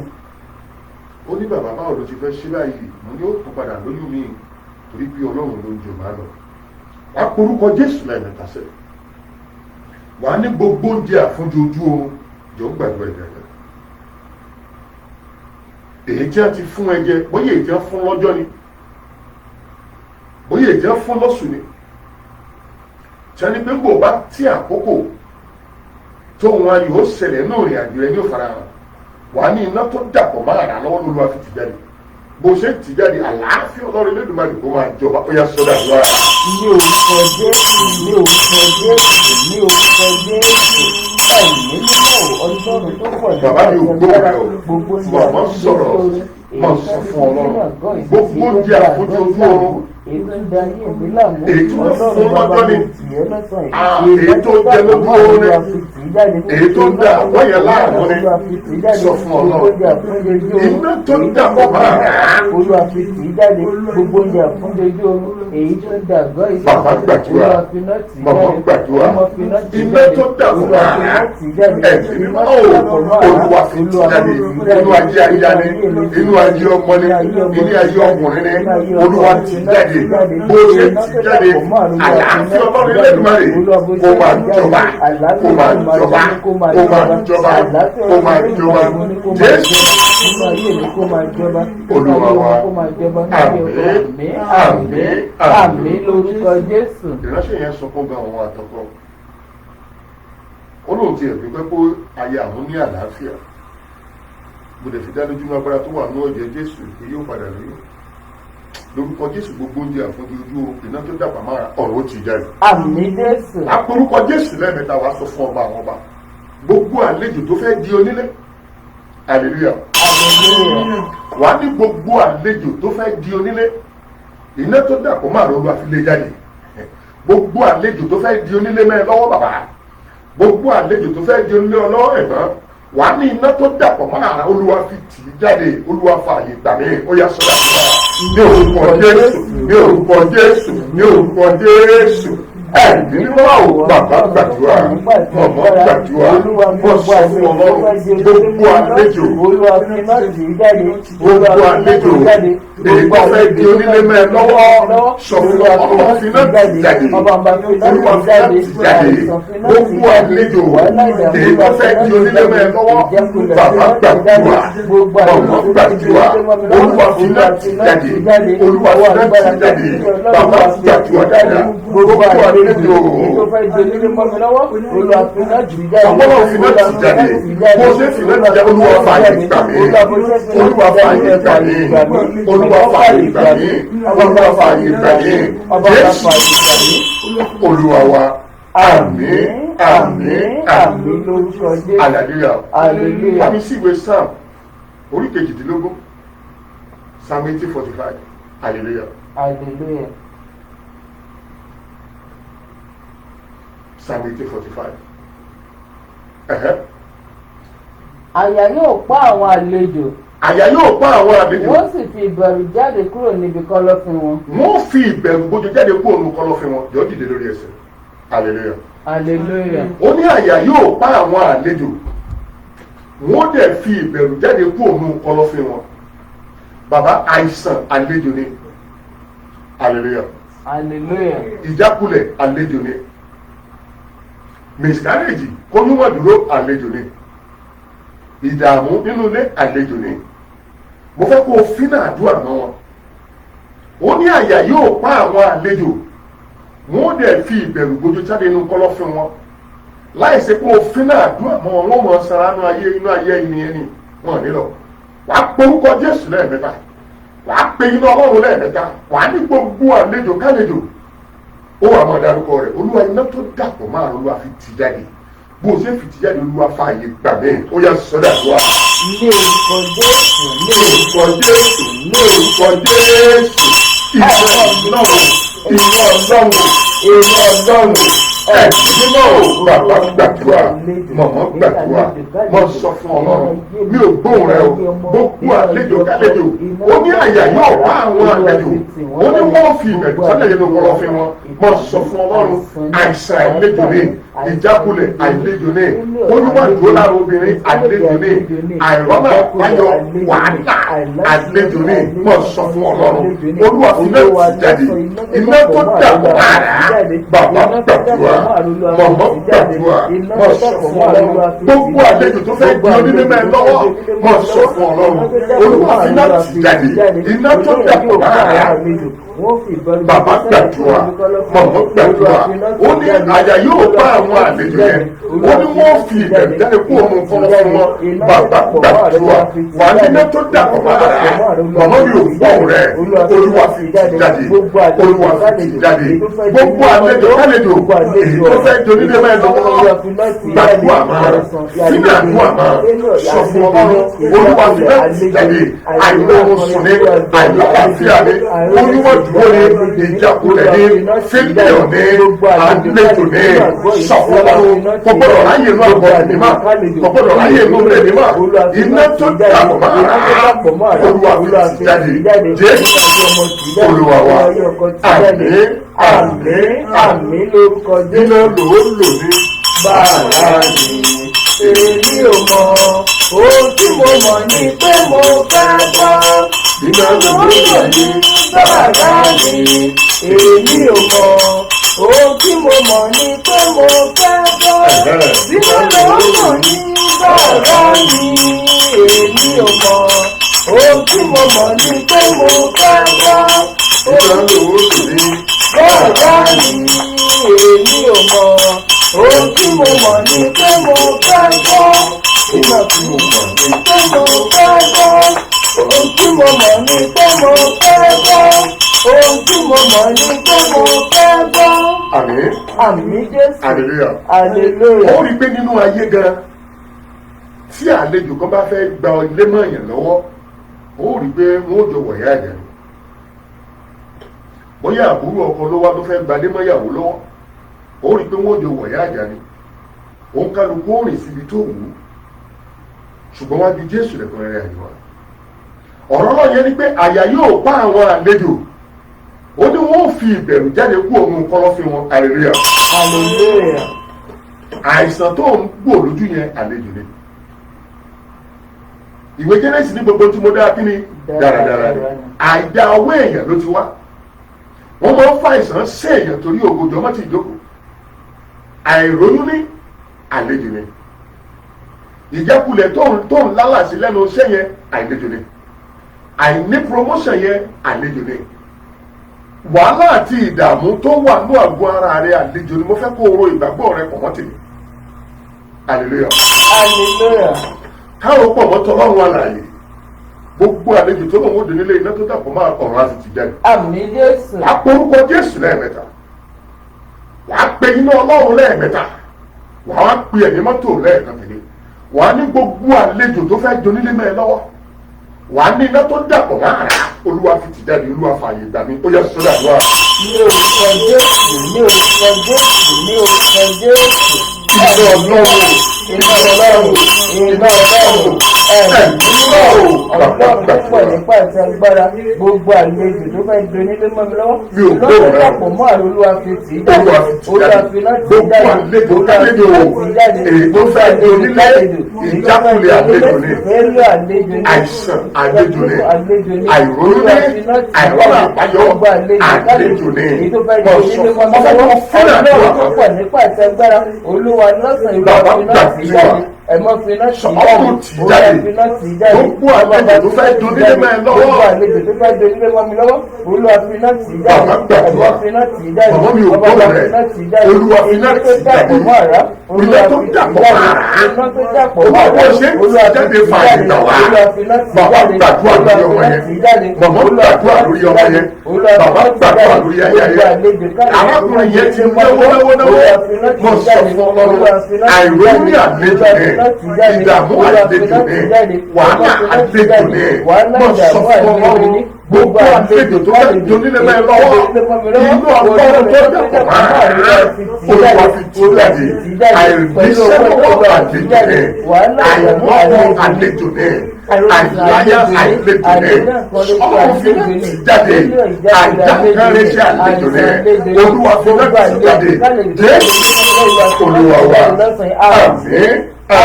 Speaker 1: ó ní bàbá báwo ló ti fẹ́ ṣe báyìí mo ní ó tún padà lóyún mi torí bí ọlọ́run ló ń jọba lọ. wàá porúkọ Jésù lẹ́ẹ̀mẹ́ta sẹ́ wàá ní gbogbo oúnjẹ àfúnjẹ ojú oorun jọ ń gbàgbọ́ ẹ̀dá rẹ̀ èyí tí a ti fún ẹ jẹ bóyá èyí tí a fún lọ́jọ́ ni bóyá èyí tí a fún lọ́sùn ni tí a ní pé bò bá tí àkókò tó wọn yóò ṣẹlẹ̀ náà rìn àjò ẹ ní òfarahàn wà ní iná tó dàpọ̀ máa rà lọ́wọ́ lólu àfi ti jáde bó ṣe ti jáde àlàáfíà ọlọ́run lẹ́dùnmáà kó máa jọba ó yá sọ́dà lọ́wọ́.
Speaker 2: ní orúkọ Jésù ní orúkọ Jésù ní orúkọ Jésù ẹ̀mí mímọ́ ọlọ́run tó pọ̀ ní
Speaker 1: bàbá mi ò gbọ́ rẹ o
Speaker 2: gbogbo ní
Speaker 1: màmá sọ̀rọ̀ máa sọ fún ọlọ́run gbogbo oúnjẹ àfojú ojú oorun
Speaker 2: èyí tó ń da ayé mi láàmú
Speaker 1: èyí tó ń fún
Speaker 2: bàbá
Speaker 1: lọ́jọ́
Speaker 2: mi
Speaker 1: ni
Speaker 2: tì ẹ́ lọ́sàn
Speaker 1: èyí tó jẹ lójú oorun ni èyí tó ń da àwọn yẹn láàmú ni sọ fún ọlọ́run iná tó ń dà kó máa rà á.
Speaker 2: Olúwa fi tì í jáde gbogbo oúnjẹ àfúnjẹjú oorun èyí tó ń da àgọ́ ìsìn
Speaker 1: bàbá gbàdúrà màmá gbàdúrà iná tó dà kó máa rà á ẹ̀mí mímọ́ Olúwa fi tì í jáde inú ayé aya ni inú ayé ọmọ ni inú ayé ọkùnrin ni Olúwa tì í jáde bó ṣe tì í jáde àlàáfíà ọlọ́run lẹ́dùnmáà kó máa jọba kó máa jọba kó máa jọba kó máa jọba Jésù Olúwa wa àmín àmín
Speaker 2: àmín lórúkọ Jésù.
Speaker 1: ìránṣẹ́ yẹn sọ fún àwọn àtọkọ ó lóun ti ẹ̀rí pé kó ayé àwọn ní àlàáfíà mo lè fi dá lójú ní agbára tó wà ní ọ̀jẹ̀ Jésù pé yóò padà rí lórúkọ Jésù gbogbo oúnjẹ àfọ̀jú ojú iná tó dàgbà mára ọ̀rọ̀ ó ti jáde.
Speaker 2: àmín Jésù.
Speaker 1: àporúkọ Jésù lẹ́ẹ̀mẹ́ta wàá sọ fún ọba àwọn ọba gbogbo àlejò tó fẹ́ di onílé hallelujah wà ní gbogbo àlejò tó fẹ́ di onílé iná tó dàpọ̀ máa rọrùn àfilé jáde gbogbo àlejò tó fẹ́ di onílé mẹ́rin lọ́wọ́ bàbá gbogbo àlejò tó fẹ́ di onílé ọlọ́wọ́ ẹ̀gbọ́n wà ní iná tó dàpọ̀ máa Olúwa fi tì í jáde Olúwa fààyè gbà mí ó yá sọ́dọ̀ ní orúkọ Jésù ní orúkọ Jésù ní orúkọ Jésù ẹ̀mí mímọ́ ò bàbá gbàdúrà mọ̀mọ́ gbàdúrà wọ́n sọ fún Ọlọ́run gbogbo àlejò gbogbo àlejò èyí tó fẹ́ di onílé mẹ́rin lọ́wọ́ sọ fún Ọlọ́run fi náà ti jáde Olúwa fi náà ti jáde gbogbo àlejò èyí tó fẹ́ di onílé mẹ́rin lọ́wọ́ bàbá gbàdúrà mọ̀mọ́ gbàdúrà Olúwa fi náà ti jáde Olúwa fi náà ti jáde bàbá gbàdúrà dáadáa gbogbo àlejò
Speaker 2: tó fẹ́ di onílé mọ́ mi lọ́wọ́ Olúwa fi náà jù jáde
Speaker 1: Ọlọ́run fi náà ti jáde bó ṣe fi náà ti jáde Olúwa fààyè gbà mí Olúwa fààyè gbà mí Olúwa fààyè gbà mí Olúwa fààyè gbà mí Jésù Olúwa wa àmín àmín àmín
Speaker 2: lórúkọ Jésù.
Speaker 1: hallelujah àmì sí ìwé Psalm orí kejìdínlógún Psalm 18:45 hallelujah.
Speaker 2: hallelujah.
Speaker 1: Psalm 18:45.
Speaker 2: Àyà yóò pa àwọn àlejò.
Speaker 1: Àyà yóò pa àwọn àlejò.
Speaker 2: Wọ́n sì fi ìbẹ̀rù jáde kúrò níbi kọ́lọ́fín wọn.
Speaker 1: Wọ́n fi ìbẹ̀rù bójú jáde kúrò níbi kọ́lọ́fín wọn. Yóò dìde lórí ẹsẹ̀. Hallelujah.
Speaker 2: Hallelujah.
Speaker 1: Ó ní àyà yóò pa àwọn àlejò. Wọ́n dẹ̀ fi ìbẹ̀rù jáde kúrò níbi kọ́lọ́fín wọn. Bàbá àìsàn àlejò ni. Hallelujah.
Speaker 2: Hallelujah.
Speaker 1: Ìjákulẹ̀ àlejò ni. Miscarriage kóyúnwọ̀ dúró àlejò ni ìdààmú nínú ilé àlejò ni mo fẹ́ kó o fínà àdúrà mọ́ wọn ó ní àyà yóò pa àwọn àlejò wọn ó dẹ̀ fi ìbẹ̀rù gbójú jáde inú kọ́lọ́fín wọn láìsí kó o fínà àdúrà mọ́ wọn wọ́n mọ̀ sára inú ayé ènìyàn ni wọn nílò wàá porúkọ Jésù lẹ́ẹ̀mẹ́ta wàá pe iná Ọlọ́run lẹ́ẹ̀mẹ́ta wàá ní gbogbo àlejò kálejò ó wà máa dárúkọ rẹ̀ Olúwa iná tó dàpọ̀ máa Olúwa fi tì jáde bó o ṣe fi tì jáde Olúwa fààyè gbà mí ó yá sọ́dà wá.
Speaker 2: ní orúkọ Jésù
Speaker 1: ní orúkọ Jésù ní orúkọ Jésù ìfẹ́ Ọlọ́run ìfẹ́ Ọlọ́run ìfẹ́ Ọlọ́run ẹ̀mí mímọ́ o bàbá gbàdúrà mọ̀mọ́ gbàdúrà mọ̀ sọ fún Ọlọ́run mi ò gbóhùn rẹ o gbogbo àlejò kálejò ó ní àyà yóò bá àwọn àlejò ó ní wọ́n fi ìbẹ̀rù sálẹ̀ yẹn ló kọ́ fi wọn mọ̀ sọ fún Ọlọ́run àìsàn àìlejò ní ìjákulẹ̀ àìlejò ní olúwàdúró lára obìnrin àìlejò ní àìrọ́nà àbáyọ wàhálà àìlejò ní mọ̀ sọ fún Ọlọ́run olúwa fi náà ti jáde iná tó dàpọ̀ ara bàbá gbàdúrà mọ̀mọ́ gbàdúrà mọ̀ sọ fún Ọlọ́run gbogbo àlejò tó fẹ́ di onílé mẹ́rin lọ́wọ́ mọ̀ sọ fún Ọlọ́run olúwa fi náà ti jáde iná tó dàpọ̀ ara bàbá gbàdúrà mọ̀mọ́ gbàdúrà ó ní àyà yóò bá àwọn àlejò yẹn ó ní wọ́n fi ìbẹ̀rù jáde kú òun fọwọ́ wọn bàbá gbàdúrà wà nílé tó dàpọ̀ mára mọ̀mọ́ mi ò gbọ́ rẹ̀ olúwa fi jáde olúwa fi jáde gbogbo àlejò kálejò èyí tó fẹ́ donílé mẹ́rin lọ́wọ́ gbàdúrà máa sínú àdúrà máa sọ fún Ọlọ́run olúwa fi jáde àìlóorun sùn ní àìlọ́kàfíà ní olúwa dúró ní ìjákulẹ̀ ní fílíọ̀ ní àlejò ní sọ̀fọ̀lọ́run kò gbọ́dọ̀ ráyè inú àgọ́ ẹ̀mímà kò gbọ́dọ̀ ráyè inú rẹ̀ mímà iná tó dàpọ̀ máa olúwa fi jáde Jésù olúwa wa àmín àmín àmín lórúkọ Jésù iná ló lò ní bàrà ní èmi ò mọ̀ ohun tí mo mọ̀ ni pé mo fẹ́ gbọ́ iná ló lò ní bàrà ní èmi ò mọ̀ ohun tí mo mọ̀ ni pé mo fẹ́ gbọ́ iná ló lò ní bàrà ní èmi ò mọ̀ ohun tí mo mọ̀ ni pé mo fẹ́ gbọ́ iná ló lò ní bàrà ní èmi ò mọ̀ ohun tí mo mọ̀ ni pé mo fẹ́ gbọ́ iná tí mo mọ̀ ni pé mo fẹ́ gbọ́ ohun tí mo mọ̀ ni pé mo fẹ́ gbọ́ ohun tí mo mọ̀ ni pé mo fẹ́ gbọ́. Àmín. Àmín Jésù. Hallelujah. Hallelujah. Ó rí i pé nínú ayé gan tí àlejò kan bá fẹ́ gba ilé mọ́ èèyàn lọ́wọ́ ó rí i pé wọ́n ó jọ wọ̀nyá ẹ̀jẹ̀ ni bóyá àbúrò ọkọ ló wá tó fẹ́ gba ilé mọ́ ìyàwó lọ́wọ́ ó rí i pé wọ́n jọ wọ̀nyá àjà ni òun kálukú ó rìn síbi tó wù ú ṣùgbọ́n wá di Jésù lẹ́kọ̀ọ́ rẹ̀ àyíwá ọ̀rọ̀ náà yẹn ni pé àyà yóò bá àwọn àlejò ó ní wọ́n fi ìbẹ̀rù jáde kú òun kọ́lọ́fín wọn hallelujah hallelujah àìsàn tó ń gbò lójú yẹn àlejò ni ìwé Jẹ́nẹ́sì ní gbogbo tí mo dá kí ni dáradára ni àìdá ọwọ́ èèyàn ló ti wá wọ́n máa ń fa àìsàn sí èèyàn torí ògòjọ́ mọ́ ti ìjókòó àìróyún ní àlejò ni ìjákulẹ̀ tó ń lálàsí lẹ́nu iṣẹ́ yẹn àlejò ni àìní promotion yẹn àlejò ni wàhálà àti ìdààmú tó wà ní àgọ́ ara rẹ àlejò ni mo fẹ́ kó o ro ìgbàgbọ́ rẹ pọ̀ mọ́ tèmi hallelujah hallelujah káwọn pọ̀ mọ́ tọ́lọ́run àlàyé gbogbo àlejò tó lòun ó dé nílé iná tó dàpọ̀ máa ọ̀run láti ti jáde. Àmín Jésù. wàá porúkọ Jésù lẹ́ẹ̀mẹ́ta wàá pe iná Ọlọ́run lẹ́ẹ̀mẹ́ta wàá pe ẹ̀mí mọ́tò lẹ́ẹ̀kan tẹ̀lé wàá ní gbogbo àlejò tó fẹ́ jonílé mẹ́ẹ̀ lọ́wọ́ wàá ní iná tó dàpọ̀ máa rà Olúwa fi ti jáde Olúwa fààyè gbà mí ó yẹ sọ́dọ̀ àdúrà. ní orúkọ Jésù ní orúkọ Jésù ní orúkọ Jésù. iná Ọlọ́run iná Ọlọ́run iná Ọlọ́run Ọlọ́run púpọ̀ nípa ìṣe agbára gbogbo àlejò tó fẹ́ di onílé mọ́ mi lọ́wọ́ lọ́wọ́ dàpọ̀ mọ́ àrùn Olúwa fi tì í jáde Olúwa fi láti jáde Olúwa fi láti jáde èyí tó fẹ́ di onílé ìjákulẹ̀ àlejò ni àìsàn àlejò ni àìróyún ní àìrọ́nà àbáyọ àlejò ni ọ̀sán fúnra púpọ̀ nípa ìṣe agbára Olúwa lọ́sàn-án Olúwa fi láti jáde ẹ̀mọ́ fi náà tì í jáde gbogbo àlejò tó fẹ́ donílé mẹ́ lọ́wọ́ gbogbo àlejò tó fẹ́ donílé mọ́ mi lọ́wọ́ Olúwa fi náà tì í jáde ẹ̀mọ́ fi náà tì í jáde ọmọ mi ò gbọ́ rẹ̀ Olúwa fi náà tì í jáde ilé tó dàpọ̀ mọ́ ara Olúwa ṣe jáde fàáyé gbà wá bàbá gbàdúrà lórí ọmọ yẹn màmá gbàdúrà lórí ọmọ yẹn bàbá gbàdúrà lórí ayé yẹn arákùnrin yẹn ti náwó mọ̀ sọ fún Ọlọ́run àìróyún ní àlejò yẹn ìdààmú àlejò ní wàhálà àlejò ní mọ̀ sọ fún Ọlọ́run gbogbo àlejò tó fẹ́ donílé mẹ́ lọ́wọ́ inú ọgbọ́n tó dẹ̀kọ̀ máa rẹ̀ olúwa fi tú jáde àìríṣẹ́ lọ́wọ́ àlejò rẹ̀ àìmọ́wọ́ àlejò rẹ̀ àìláyà àìlejò rẹ̀ ọmọ fi náà ti jáde àìdákẹ́rẹ́ṣẹ́ àlejò rẹ̀ olúwa fi náà ti jáde jésù olúwa wa àmín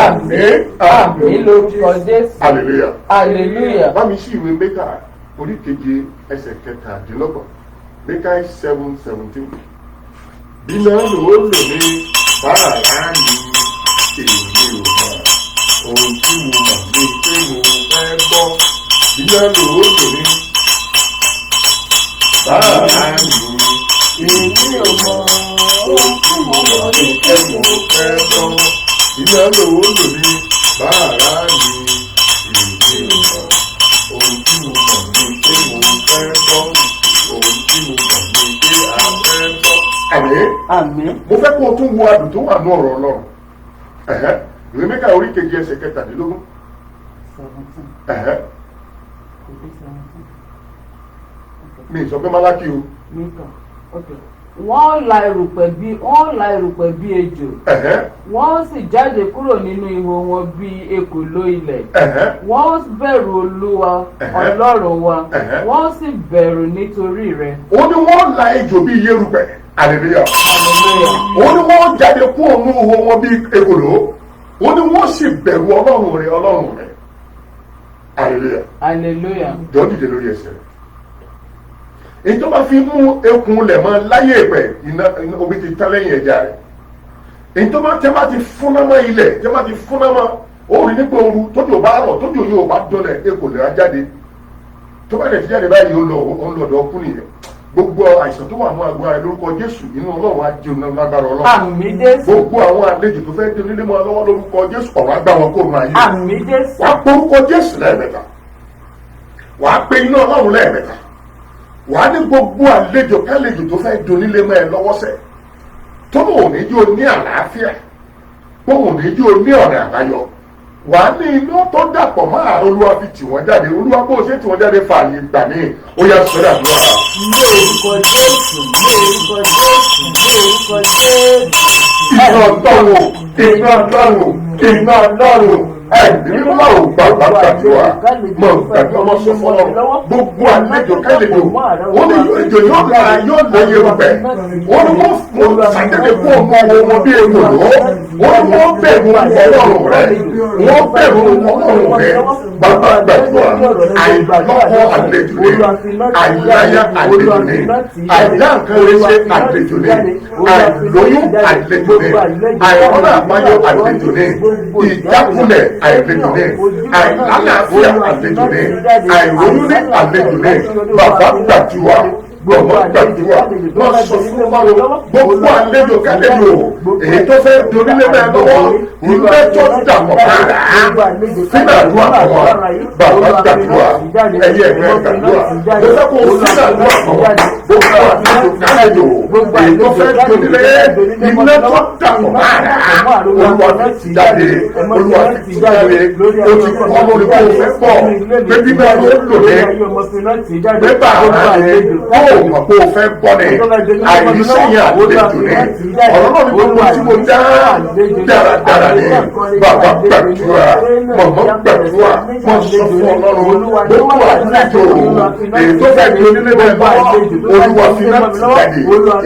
Speaker 1: àmín àmín
Speaker 2: lórúkọ Jésù.
Speaker 1: hallelujah.
Speaker 2: hallelujah.
Speaker 1: bá mi sí ìwé Mékà orí keje ẹsẹ̀ kẹtàdínlọ́gbọ̀n Mékà 7:17. bí náà lò ó lò ní bàrà ní èmi ò mọ̀ ohun tí mo mọ̀ ní pé mo fẹ́ gbọ́. bí náà lò ó lò ní bàrà ní èmi ò mọ̀ ohun tí mo mọ̀ ní pé mo fẹ́ gbọ́. bí náà lò ó lò ní bàrà ní èmi ò mọ̀ ohun tí mo mọ̀ ní pé mo fẹ́ gbọ́. ohun tí mo mọ̀ ní pé a fẹ́ gbọ́. àmín.
Speaker 2: àmín.
Speaker 1: mo fẹ́ kó o tún wo adùn tó wà ní ọ̀rọ̀ Ọlọ́run. ìwé Mékà orí keje ẹsẹ̀ kẹtàdínlógún.
Speaker 2: 17.
Speaker 1: mi sọ pé Málákì o.
Speaker 2: wọ́n la erùpẹ̀ bí ejò wọ́n sì jáde kúrò nínú ihò wọn bí ekòló ilẹ̀ wọ́n bẹ̀rù Olúwa Ọlọ́run wa wọ́n sì bẹ̀rù nítorí rẹ̀.
Speaker 1: ó ní wọ́n la ejò bí yérùpẹ̀ hallelujah. ó ní wọ́n jáde kúrò nínú ihò wọn bí ekòló ó ní wọ́n sì bẹ̀rù Ọlọ́run rẹ̀ hallelujah.
Speaker 2: hallelujah.
Speaker 1: jọ dìde lórí ẹsẹ̀ rẹ̀. ìjọba fi mú ekun lẹ̀ mọ́ láyé ẹ̀pẹ̀ iná omi ti tán lẹ́yìn ẹja rẹ̀. ìjọba tẹ́ bá ti fúnná mọ́ ilẹ̀ tẹ́ bá ti fúnná mọ́ orí nípa ooru tójú bá rọ̀ tójú yóò bá dọ́lẹ̀ ekun lè ra jáde tó bá lè ti jáde báyìí ó lọ ọ̀dọ̀ ọkùn nìyẹn. gbogbo àìsàn tó wà ní àgọ́ ara lórúkọ Jésù inú Ọlọ́run á jẹun náà lágbára Ọlọ́run.
Speaker 2: àmín Jésù.
Speaker 1: gbogbo àwọn àlejò tó fẹ́ dé onílé mọ́ lọ́wọ́ lórúkọ Jésù ọ̀rọ̀ á gbá wọn kó nu ayé.
Speaker 2: àmín Jésù.
Speaker 1: wàá porúkọ Jésù lẹ́ẹ̀mẹ́ta wàá pe iná Ọlọ́run lẹ́ẹ̀mẹ́ta wàá ní gbogbo àlejò kálejò tó fẹ́ donílé mọ́ ẹ lọ́wọ́ sẹ̀ tó lóun ní yóò ní àlàáfíà tóun ní yóò ní ọ̀rẹ́ àbáyọ wàá ní iná tó dàpọ̀ máa Olúwa fi tì wọ́n jáde Olúwa bó ṣe tì wọ́n jáde fààyè gbà ní ó yá sọ́dọ̀ àdúrà.
Speaker 2: ní orúkọ Jésù ní orúkọ Jésù ní orúkọ Jésù.
Speaker 1: iná Ọlọ́run iná Ọlọ́run iná Ọlọ́run ẹ̀mí mímọ́ ò gbàgbà gbàdúrà mọ̀ gbàdúrà mọ́ sọ fún ọ gbogbo àlejò kálejò ó ní ìjọ yóò lọ yẹrùpẹ̀ ó ní wọ́n sàkéde fún ọmọ wọn bí èkòló ó ní wọ́n bẹ̀rù Ọlọ́run rẹ̀ wọ́n bẹ̀rù Ọlọ́run rẹ̀ bàbá gbàdúrà àìlọ́kọ̀ àlejò rẹ̀ àìláyà àlejò rẹ̀ àìláǹkanrẹ́sẹ̀ àlejò rẹ̀ àìlóyún àlejò rẹ̀ àìrọ́nà àbáyọ àlejò rẹ̀ ìjákulẹ̀ àìlejò ní àìlànàfíà àlejò ní àìrònú ní àlejò ní bàbá gbàdúrà gbọ̀ngàn gbàdúrà wọ́n sọ fún báwo gbogbo àlejò kálejò èyí tó fẹ́ donílé bẹ́ẹ̀ lọ́wọ́ ilé tó dàpọ̀ kára sínú àdúrà kọ̀wọ́ bàbá gbàdúrà ẹ̀yẹ ẹ̀gbẹ́ gbàdúrà lọ́sẹ̀ kó sínú àdúrà kọ̀wọ́ gbogbo àlejò kálejò èyí tó fẹ́ donílé ilé tó dàpọ̀ kára Olúwa ti jáde Olúwa ti jáde o ti kọ́ lórí kó o fẹ́ pọ̀ pé bíbẹ́ ló lò ní pé bàbá rẹ̀ kó o mọ̀ pé o fẹ́ bọ́ ni àìríṣẹ́yìn àlejò ní ọ̀rọ̀ náà ní gbogbo tí mo dá dáradára ní bàbá gbàdúrà mọ̀mọ́ gbàdúrà wọ́n sọ fún Ọlọ́run gbogbo àlejò èyí tó fẹ́ di onílé bẹ́ẹ̀ bá Olúwa fi iná ti jáde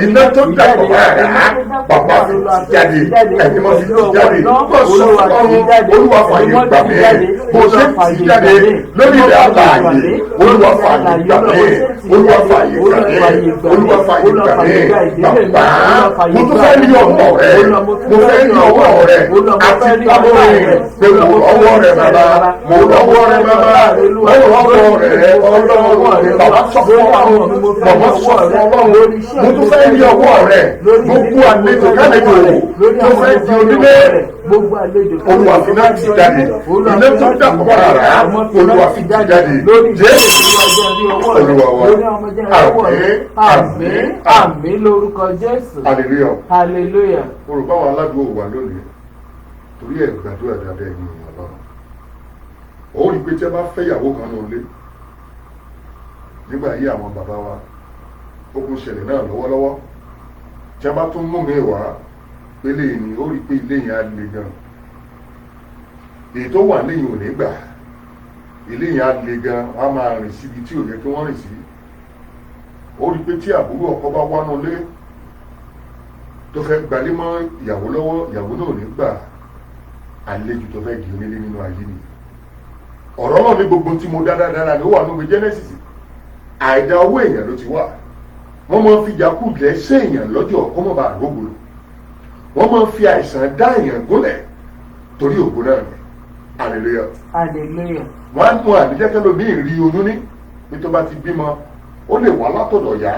Speaker 1: iná tó dàpọ̀ rárá bàbá fi ti jáde ẹ̀yin mọ́ fi ti jáde wọ́n sọ fún Ọlọ́run Olúwa fàyè gbà mí bó ṣe ti jáde lórí ilẹ̀ àlàyé Olúwa fàyè gbà mí Olúwa fàyè gbà mí Olúwa fàyè gbà mí bàbá mo tún fẹ́ rí ọwọ́ rẹ mo fẹ́ rí ọwọ́ rẹ àti tábọ̀ rẹ pé mo lọ́wọ́ rẹ bàbá mo lọ́wọ́ rẹ bàbá mo lọ́wọ́ rẹ Ọlọ́run bàbá sọ fún Ọlọ́run bàbá sọ fún Ọlọ́run mo tún fẹ́ rí ọwọ́ rẹ gbogbo àlejò kálejò tó fẹ́ di onílé Olúwa fi náà ti jáde ilé tó dàpọ̀ rárá Olúwa fi ti jáde Jésù Olúwa wa
Speaker 2: àmín àmín lórúkọ Jésù.
Speaker 1: hallelujah.
Speaker 2: hallelujah.
Speaker 1: olùkọ́ àwọn aládùúgbò wà lónìí torí ẹ̀ gbàdúrà dáadáa ẹ̀yìn Ọlọ́run ó rí i pé tí ẹ bá fẹ́ ìyàwó kan ní ilé nígbà yí àwọn bàbá wa ogun ṣẹlẹ̀ náà lọ́wọ́lọ́wọ́ tí a bá tún mú mi wá pélé ni ó rí pé ilé yẹn á le gan èyí tó wà lẹ́yìn ò ní gbà ilé yẹn á le gan wọ́n á máa rìn síbi tí ò yẹ kí wọ́n rìn sí ó rí pé tí àbúrò ọkọ bá wánú lé tó fẹ́ gbalé mọ́ ìyàwó lọ́wọ́ ìyàwó náà ò ní gbà àlejò tó fẹ́ di onílé nínú ayé ni ọ̀rọ̀ náà ní gbogbo tí mo dáradára ni ó wà nínú Genesis àìdá owó èèyàn ló ti wà wọ́n máa ń fi ìjákùjẹ́ ṣe èèyàn lọ́jọ́ kó mọ̀ bá àrógbòrò wọ́n máa ń fi àìsàn dá èèyàn gúnlẹ̀ torí ògbó náà ni hallelujah
Speaker 2: hallelujah.
Speaker 1: wọ́n á mú àdéjẹ́kẹ́ lómi rí oyún ní pé tó bá ti bímọ ó lè wá látọ̀dọ̀ yá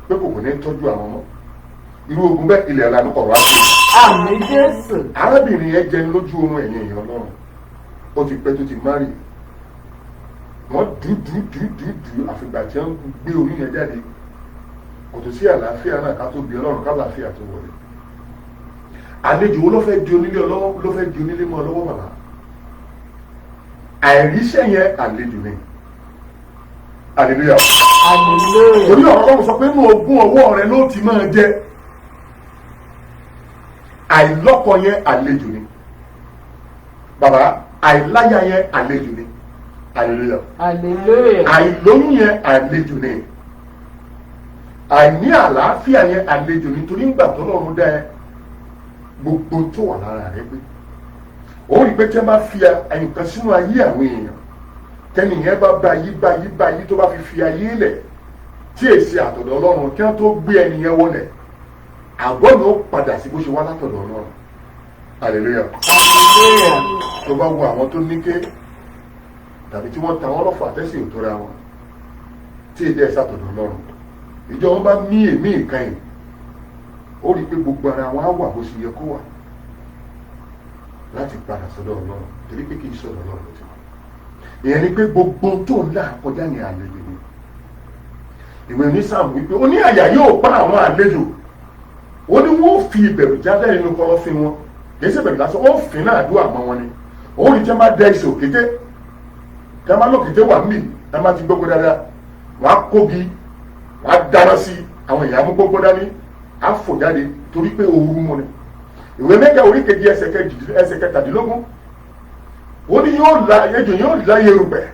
Speaker 1: pé kò kò ní tọ́jú àwọn ọmọ irú ogun bẹ́ẹ̀ ilẹ̀ alánú kọ̀ọ̀rọ̀ á sí.
Speaker 2: àmín Jésù.
Speaker 1: arábìnrin yẹn jẹun lójú oorun ẹ̀yìn èèyàn lọ́rùn ó ti pẹ́ tó ti márì wọ́n dùdùdùdùdù àfìgbà tí wọ́n gbé oyún yẹn jáde kò tó sí àlàáfíà náà ká tó bí ọlọ́run ká àlàáfíà tó wọlé àlejò wo ló fẹ́ di onílé ọlọ́wọ́ ló fẹ́ di onílé mọ́ ọlọ́wọ́ bàbá àìríṣẹ́ yẹn àlejò ni hallelujah
Speaker 2: hallelujah.
Speaker 1: torí ọ̀rọ̀ ọlọ́run sọ pé inú ogún ọwọ́ rẹ ló ti máa jẹ àìlọ́kọ yẹn àlejò ni bàbá àìláyà yẹn àlejò ni hallelujah
Speaker 2: hallelujah.
Speaker 1: àìlóyún yẹn àlejò ni àìní àlàáfíà yẹn àlejò ni torí ńgbà tó lọ́run dá ẹ gbogbo tó wà lára rẹ pé ó rí pé tí a máa fi àyùkàn sínú ayé àwọn èèyàn tẹnìyẹn bá báyìí tó bá fi ayé lẹ̀ tí èsì àtọ̀dọ̀ ọlọ́run kí wọ́n tó gbé ẹnìyẹn wọlẹ̀ àgọ́ ni ó padà sí bó ṣe wá látọ̀dọ̀ ọlọ́run hallelujah
Speaker 2: hallelujah.
Speaker 1: tó bá wo àwọn tó níké tàbí tí wọ́n ta wọ́n lọ́fọ̀ àtẹ́sí òtóra wọn tí èdè ẹ̀ sàtọ̀dọ̀ ọlọ́run ìjọ wọn bá mí èmí ìkànnì ó rí i pé gbogbo ara wọn á wà bó ṣe yẹ kó wà láti padà sọ́dọ̀ ọlọ́run torí pé kì í sọ̀dọ̀ ọlọ́run ti wà ìyẹn ni pé gbogbo tó ń là kọjá ní àlejò ni ìwé onísàmù wípé ó ní àyà yóò pa àwọn àlejò ó ní wọ́n fi ìbẹ̀rù jáde nínú kọ́lọ́fín wọn kìí ṣe bẹ̀rù lásán ó fi náà àdúrà mọ́ wọn ni ó ní tí wọ́n bá dẹ ìṣe òkété tí wọ́n bá lókété wà mí tí wọ́n bá ti gbogbo dáadáa wọ́n á kógi wọ́n á dáná sí àwọn èèyàn mú gbogbo dání á fò jáde torí pé ooru mu ni ìwé Mẹ́kà orí kejì ẹsẹ̀ kẹtàdínlógún ó ní ejò yóò la yerùpẹ̀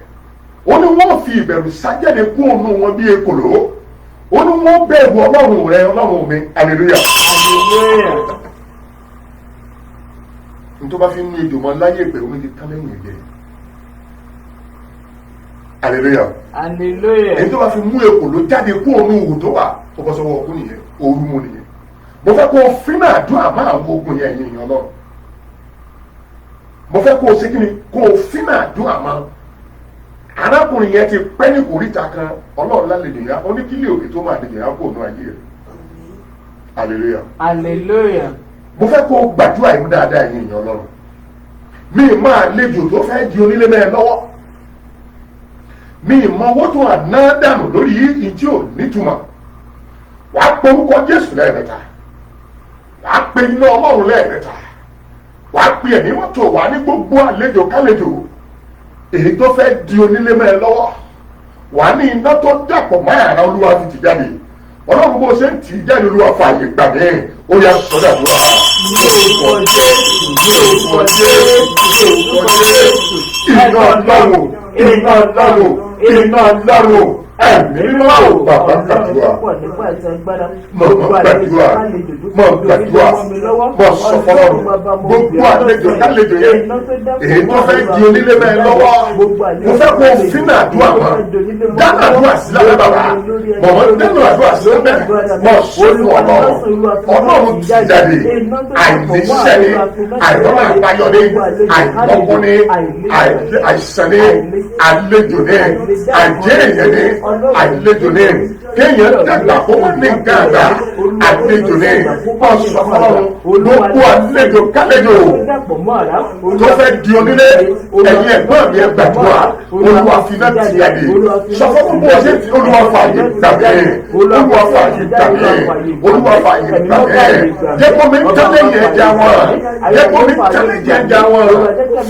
Speaker 1: ó ní wọ́n fi ìbẹ̀rù sájáde kún òun wọn bí ekòló ó ní wọ́n bẹ̀rù ọlọ́run rẹ ọlọ́run mi hallelujah
Speaker 2: hallelujah.
Speaker 1: n tó bá fi mú ejò mọ́ láyé ìpè omi ti tán lẹ́yìn ẹ̀jẹ̀ hallelujah
Speaker 2: hallelujah.
Speaker 1: èyí tó bá fi mú ekòló jáde kún òun òwò tó wà tó bọ́ sọ́wọ́ ọkùn nìyẹn ooru mu nìyẹn mo fẹ́ kó o fínà àdúrà máa àwọn ogun yẹn ẹ̀yìn èèyàn lọ́rùn mo fẹ́ kó o ṣe kí ni kó o fínà àdúrà máa arákùnrin yẹn ti pẹ́ ní kòríta kan ọlọ́run lálejò yá ó ní kí lè òkè tó máa dèjò yá kó o nú ayé rẹ̀ hallelujah
Speaker 2: hallelujah.
Speaker 1: mo fẹ́ kó o gbàdúrà yìí dáadáa ẹ̀yìn èèyàn lọ́rùn mi máa lejò tó fẹ́ di onílé mẹ́rin lọ́wọ́ mi mọ owó tó wà náà dànù lórí yìí tí ò nítumọ̀ wàá pe orúkọ Jésù lẹ́ẹ̀mẹ́ta wàá pe iná ọlọ́run lẹ́ẹ̀mẹ́ta wàá pe ẹ̀mí mọ́tò wà ní gbogbo àlejò kálejò èyí tó fẹ́ di onílé mẹ́rin lọ́wọ́ wàá ní iná tó dàpọ̀ mọ́ àrà olúwa fi ti jáde ọlọ́run bó ṣe ń tì í jáde olúwa fààyè gbà mí ó yá sọ́dọ̀ àdúrà.
Speaker 2: ní orúkọ Jésù ní orúkọ Jésù ní orúkọ Jésù.
Speaker 1: iná ọlọ́run iná ọlọ́run iná ọlọ́run ẹ̀mí mímọ́ ò bàbá gbàdúrà mọ̀ gbàdúrà mọ̀ gbàdúrà mọ̀ sọ fọlọ́run gbogbo àlejò kálejò yẹn èyí tó fẹ́ di onílé mẹ́rin lọ́wọ́ mo fẹ́ kó fínà àdúrà mọ́ dáná àdúrà sílẹ̀ bẹ́ẹ̀ bàbá mọ̀ nínú àdúrà sílẹ̀ bẹ́ẹ̀ mọ̀ sọ́nù ọlọ́run ti jáde àìníṣẹ́ ni àìrọ́nà àbáyọ ni àìlọ́kùn ni àìsàn ni àlejò ni àìjẹ́ èèyàn ni àìlejò ní kéèyàn dàgbà kó wọ́n ní nǹkan àgbà àlejò ní ọ̀sán gbogbo àlejò kálejò tó fẹ́ di onílé ẹ̀yin ẹ̀gbọ́n mi ẹ gbàdúrà olúwa finá ti jáde sọ fún gbogbo ọ̀sẹ̀ tí olúwa fààyè gbàgbé olúwa fààyè gbàgbé olúwa fààyè gbàgbé jẹ́kọ́ mi tẹ́lẹ̀ yẹn já wọn jẹ́kọ́ mi tẹ́lẹ̀ yẹn já wọn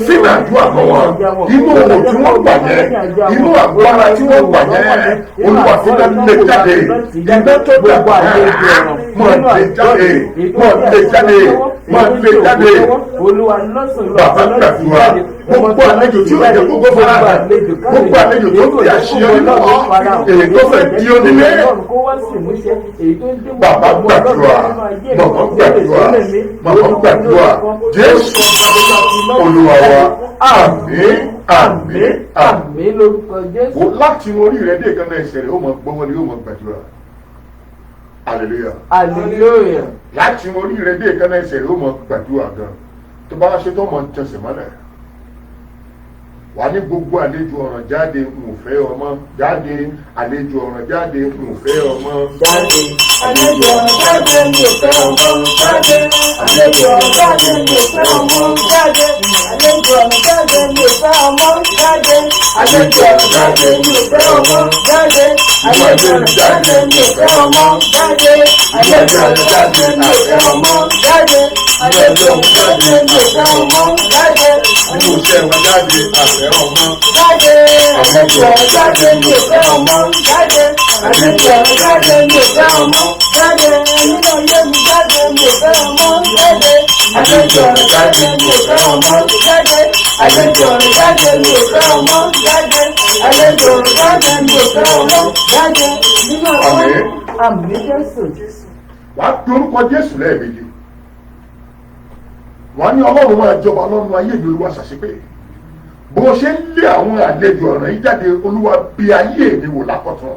Speaker 1: sínú àdúrà mọ́ wọn inú òwò tí wọ́n gbà yẹn inú àgbára tí wọ́n gbà yẹn olúwa finá lè jáde iná tó dàgbà mọ̀ lè jáde mọ̀ lè jáde mọ̀ lè jáde bàbá gbàdúrà gbogbo àlejò tí ó yẹ gbogbo fara gbogbo àlejò tó kò yà sí ọ nínú èyí tó fẹ́ di onílé bàbá gbàdúrà màmá gbàdúrà màmá gbàdúrà Jésù Olúwa wa àmín àmín àmín
Speaker 2: lórúkọ Jésù.
Speaker 1: láti orí rẹ dé ìkànnì ẹsẹ̀ rẹ ó mọ gbọ́wọ́ ni ó mọ gbàdúrà hallelujah
Speaker 2: hallelujah.
Speaker 1: láti orí rẹ dé ìkànnì ẹsẹ̀ rẹ ó mọ gbàdúrà gan tó bá ṣe tó mọ tẹsẹ̀ mọ́lẹ̀ wà ní gbogbo àlejò ọ̀ràn jáde n ò fẹ́ ọmọ jáde àlejò ọ̀ràn jáde n ò fẹ́ ọmọ
Speaker 2: jáde àlejò ọ̀ràn jáde mi ò fẹ́ ọmọ jáde àlejò ọ̀ràn jáde mi ò fẹ́ ọmọ jáde àlejò ọ̀ràn jáde mi ò fẹ́ ọmọ jáde àlejò ọ̀ràn jáde mi ò fẹ́ ọmọ jáde àlejò ọ̀ràn jáde mi ò fẹ́ ọmọ jáde àlejò ọ̀ràn jáde mi ò fẹ́ ọmọ jáde àlejò ọ̀ràn jáde mi ò fẹ́ ọmọ jáde
Speaker 1: inú iṣẹ́ wọn jáde àfẹ́ ọmọ
Speaker 2: jáde àlejò ọ̀ràn jáde mi ò fẹ́ ọmọ jáde àlejò ọ̀ràn jáde mi ò fẹ́ ọmọ jáde nínú ilé mi jáde mi ò fẹ́ ọmọ jáde àlejò ọ̀ràn jáde mi ò fẹ́ ọmọ jáde àlejò ọ̀ràn jáde mi ò fẹ́ ọmọ jáde àlejò ọ̀ràn jáde mi ò fẹ́ ọmọ jáde nínú ọ̀rọ̀ àmì Jésù.
Speaker 1: wàá pe orúkọ Jésù lẹ́ẹ̀mejì wọ́n ní Ọlọ́run máa jọba lọ́run ayé mi Olúwa ṣàṣepé bó ṣe ń lé àwọn àlejò ọ̀ràn yìí jáde Olúwa bí ayé mi wò lákọ̀tún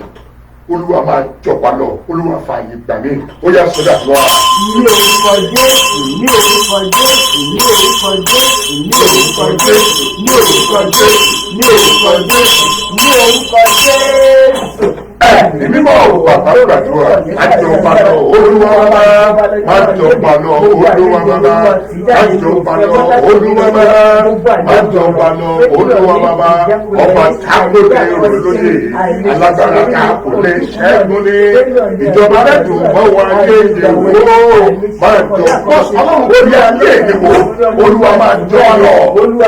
Speaker 1: Olúwa máa jọba lọ Olúwa fààyè gbà mí ó yá sọ́dà lọ́wọ́.
Speaker 2: ní orúkọ Jésù ní orúkọ Jésù ní orúkọ Jésù ní orúkọ Jésù ní orúkọ Jésù ní orúkọ Jésù ní orúkọ Jésù.
Speaker 1: Ẹ̀mí mímọ́ bàbá gbàdúrà àjọba lọ Olúwa bàbá májọba lọ Olúwa bàbá májọba lọ Olúwa bàbá májọba lọ Olúwa bàbá ọba tábìlì olóyè alágbára káàkó lè ṣẹ́gun ní ìjọba rẹ̀ dùn mọ́ wa ayé ìdìbò májọba Ọlọ́run orí ayé ìdìbò Olúwa májọba lọ Olúwa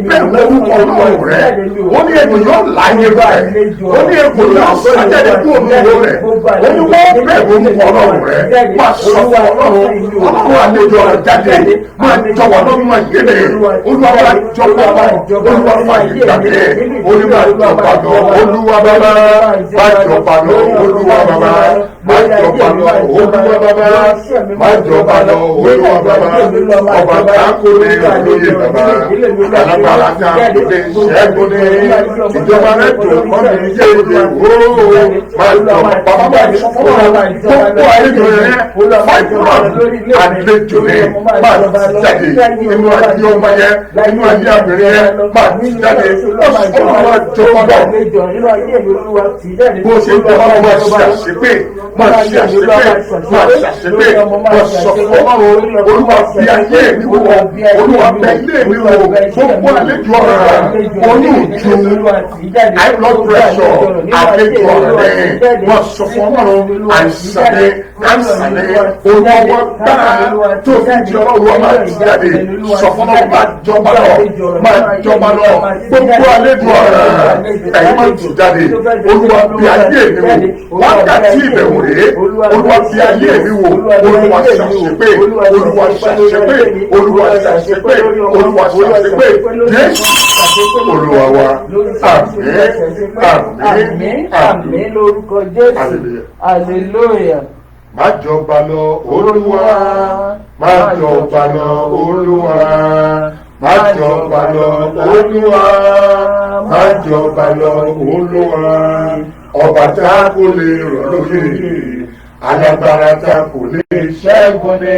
Speaker 1: bẹ̀rù orúkọ Ọlọ́run rẹ̀ ó ní ètò yóò láyé báyìí ó ní ètò yóò sọ jáde kú òmìnira rẹ̀ ó ní wọ́n bẹ̀rù orúkọ Ọlọ́run rẹ̀ máa sọ fún Ọlọ́run àlejò ọ̀rọ̀ jáde máa jọwọ́ lọ́mọ ìyẹlẹ Olúwa máa jọba Olúwa máa yí gbàgbé Olúwa jọba lọ Olúwa bàbá máa jọba lọ Olúwa bàbá máa jọba lọ Olúwa bàbá máa jọba lọ Olúwa bàbá ọba káàkó ní olóyè bàbá alágbára káàkó ní ṣẹ́gun ní ìjọba rẹ̀ tó kọ́ mi yé ìdè wó máa jọba bàbá máa sọ fún wa gbogbo àlejò rẹ̀ fàìfúrà àlejò rẹ̀ máa jáde inú ayé ọmọ yẹn inú ayé àbẹ̀rẹ̀ yẹn máa jáde ọ̀sán máa jọba lọ bó ṣe jọba lọ máa ṣe àṣepé máa ṣe àṣepé máa ṣe àṣepé máa sọ fún Ọlọ́run Olúwa bí ayé mi wò Olúwa bẹ ilé mi wò gbogbo àlejò ọ̀rọ̀ oyún ju high blood pressure àlejò ọ̀rẹ́ máa sọ fún Ọlọ́run àìsàlẹ̀ àìsàlẹ̀ olùwọ́ gbára tó fi di Ọlọ́run máa ti jáde sọ fún Ọlọ́run máa jọba lọ gbogbo àlejò ọ̀rọ̀ ẹ̀yin máa tún jáde Olúwa bí ayé mi wò wákàtí ìbẹ̀wò rèé Olúwa bí ayé mi wò Olúwa ṣàṣepé Olúwa ṣàṣepé Olúwa ṣàṣepé Olúwa ṣàṣepé Jésù Olúwa wa àmín
Speaker 2: àmín lórúkọ Jésù hallelujah.
Speaker 1: Má jọba lọ Olúwa má jọba lọ Olúwa má jọba lọ Olúwa má jọba lọ Olúwa ọba tá kò lè rọ̀ lóyè alágbára tá kò lè ṣẹ́gun ní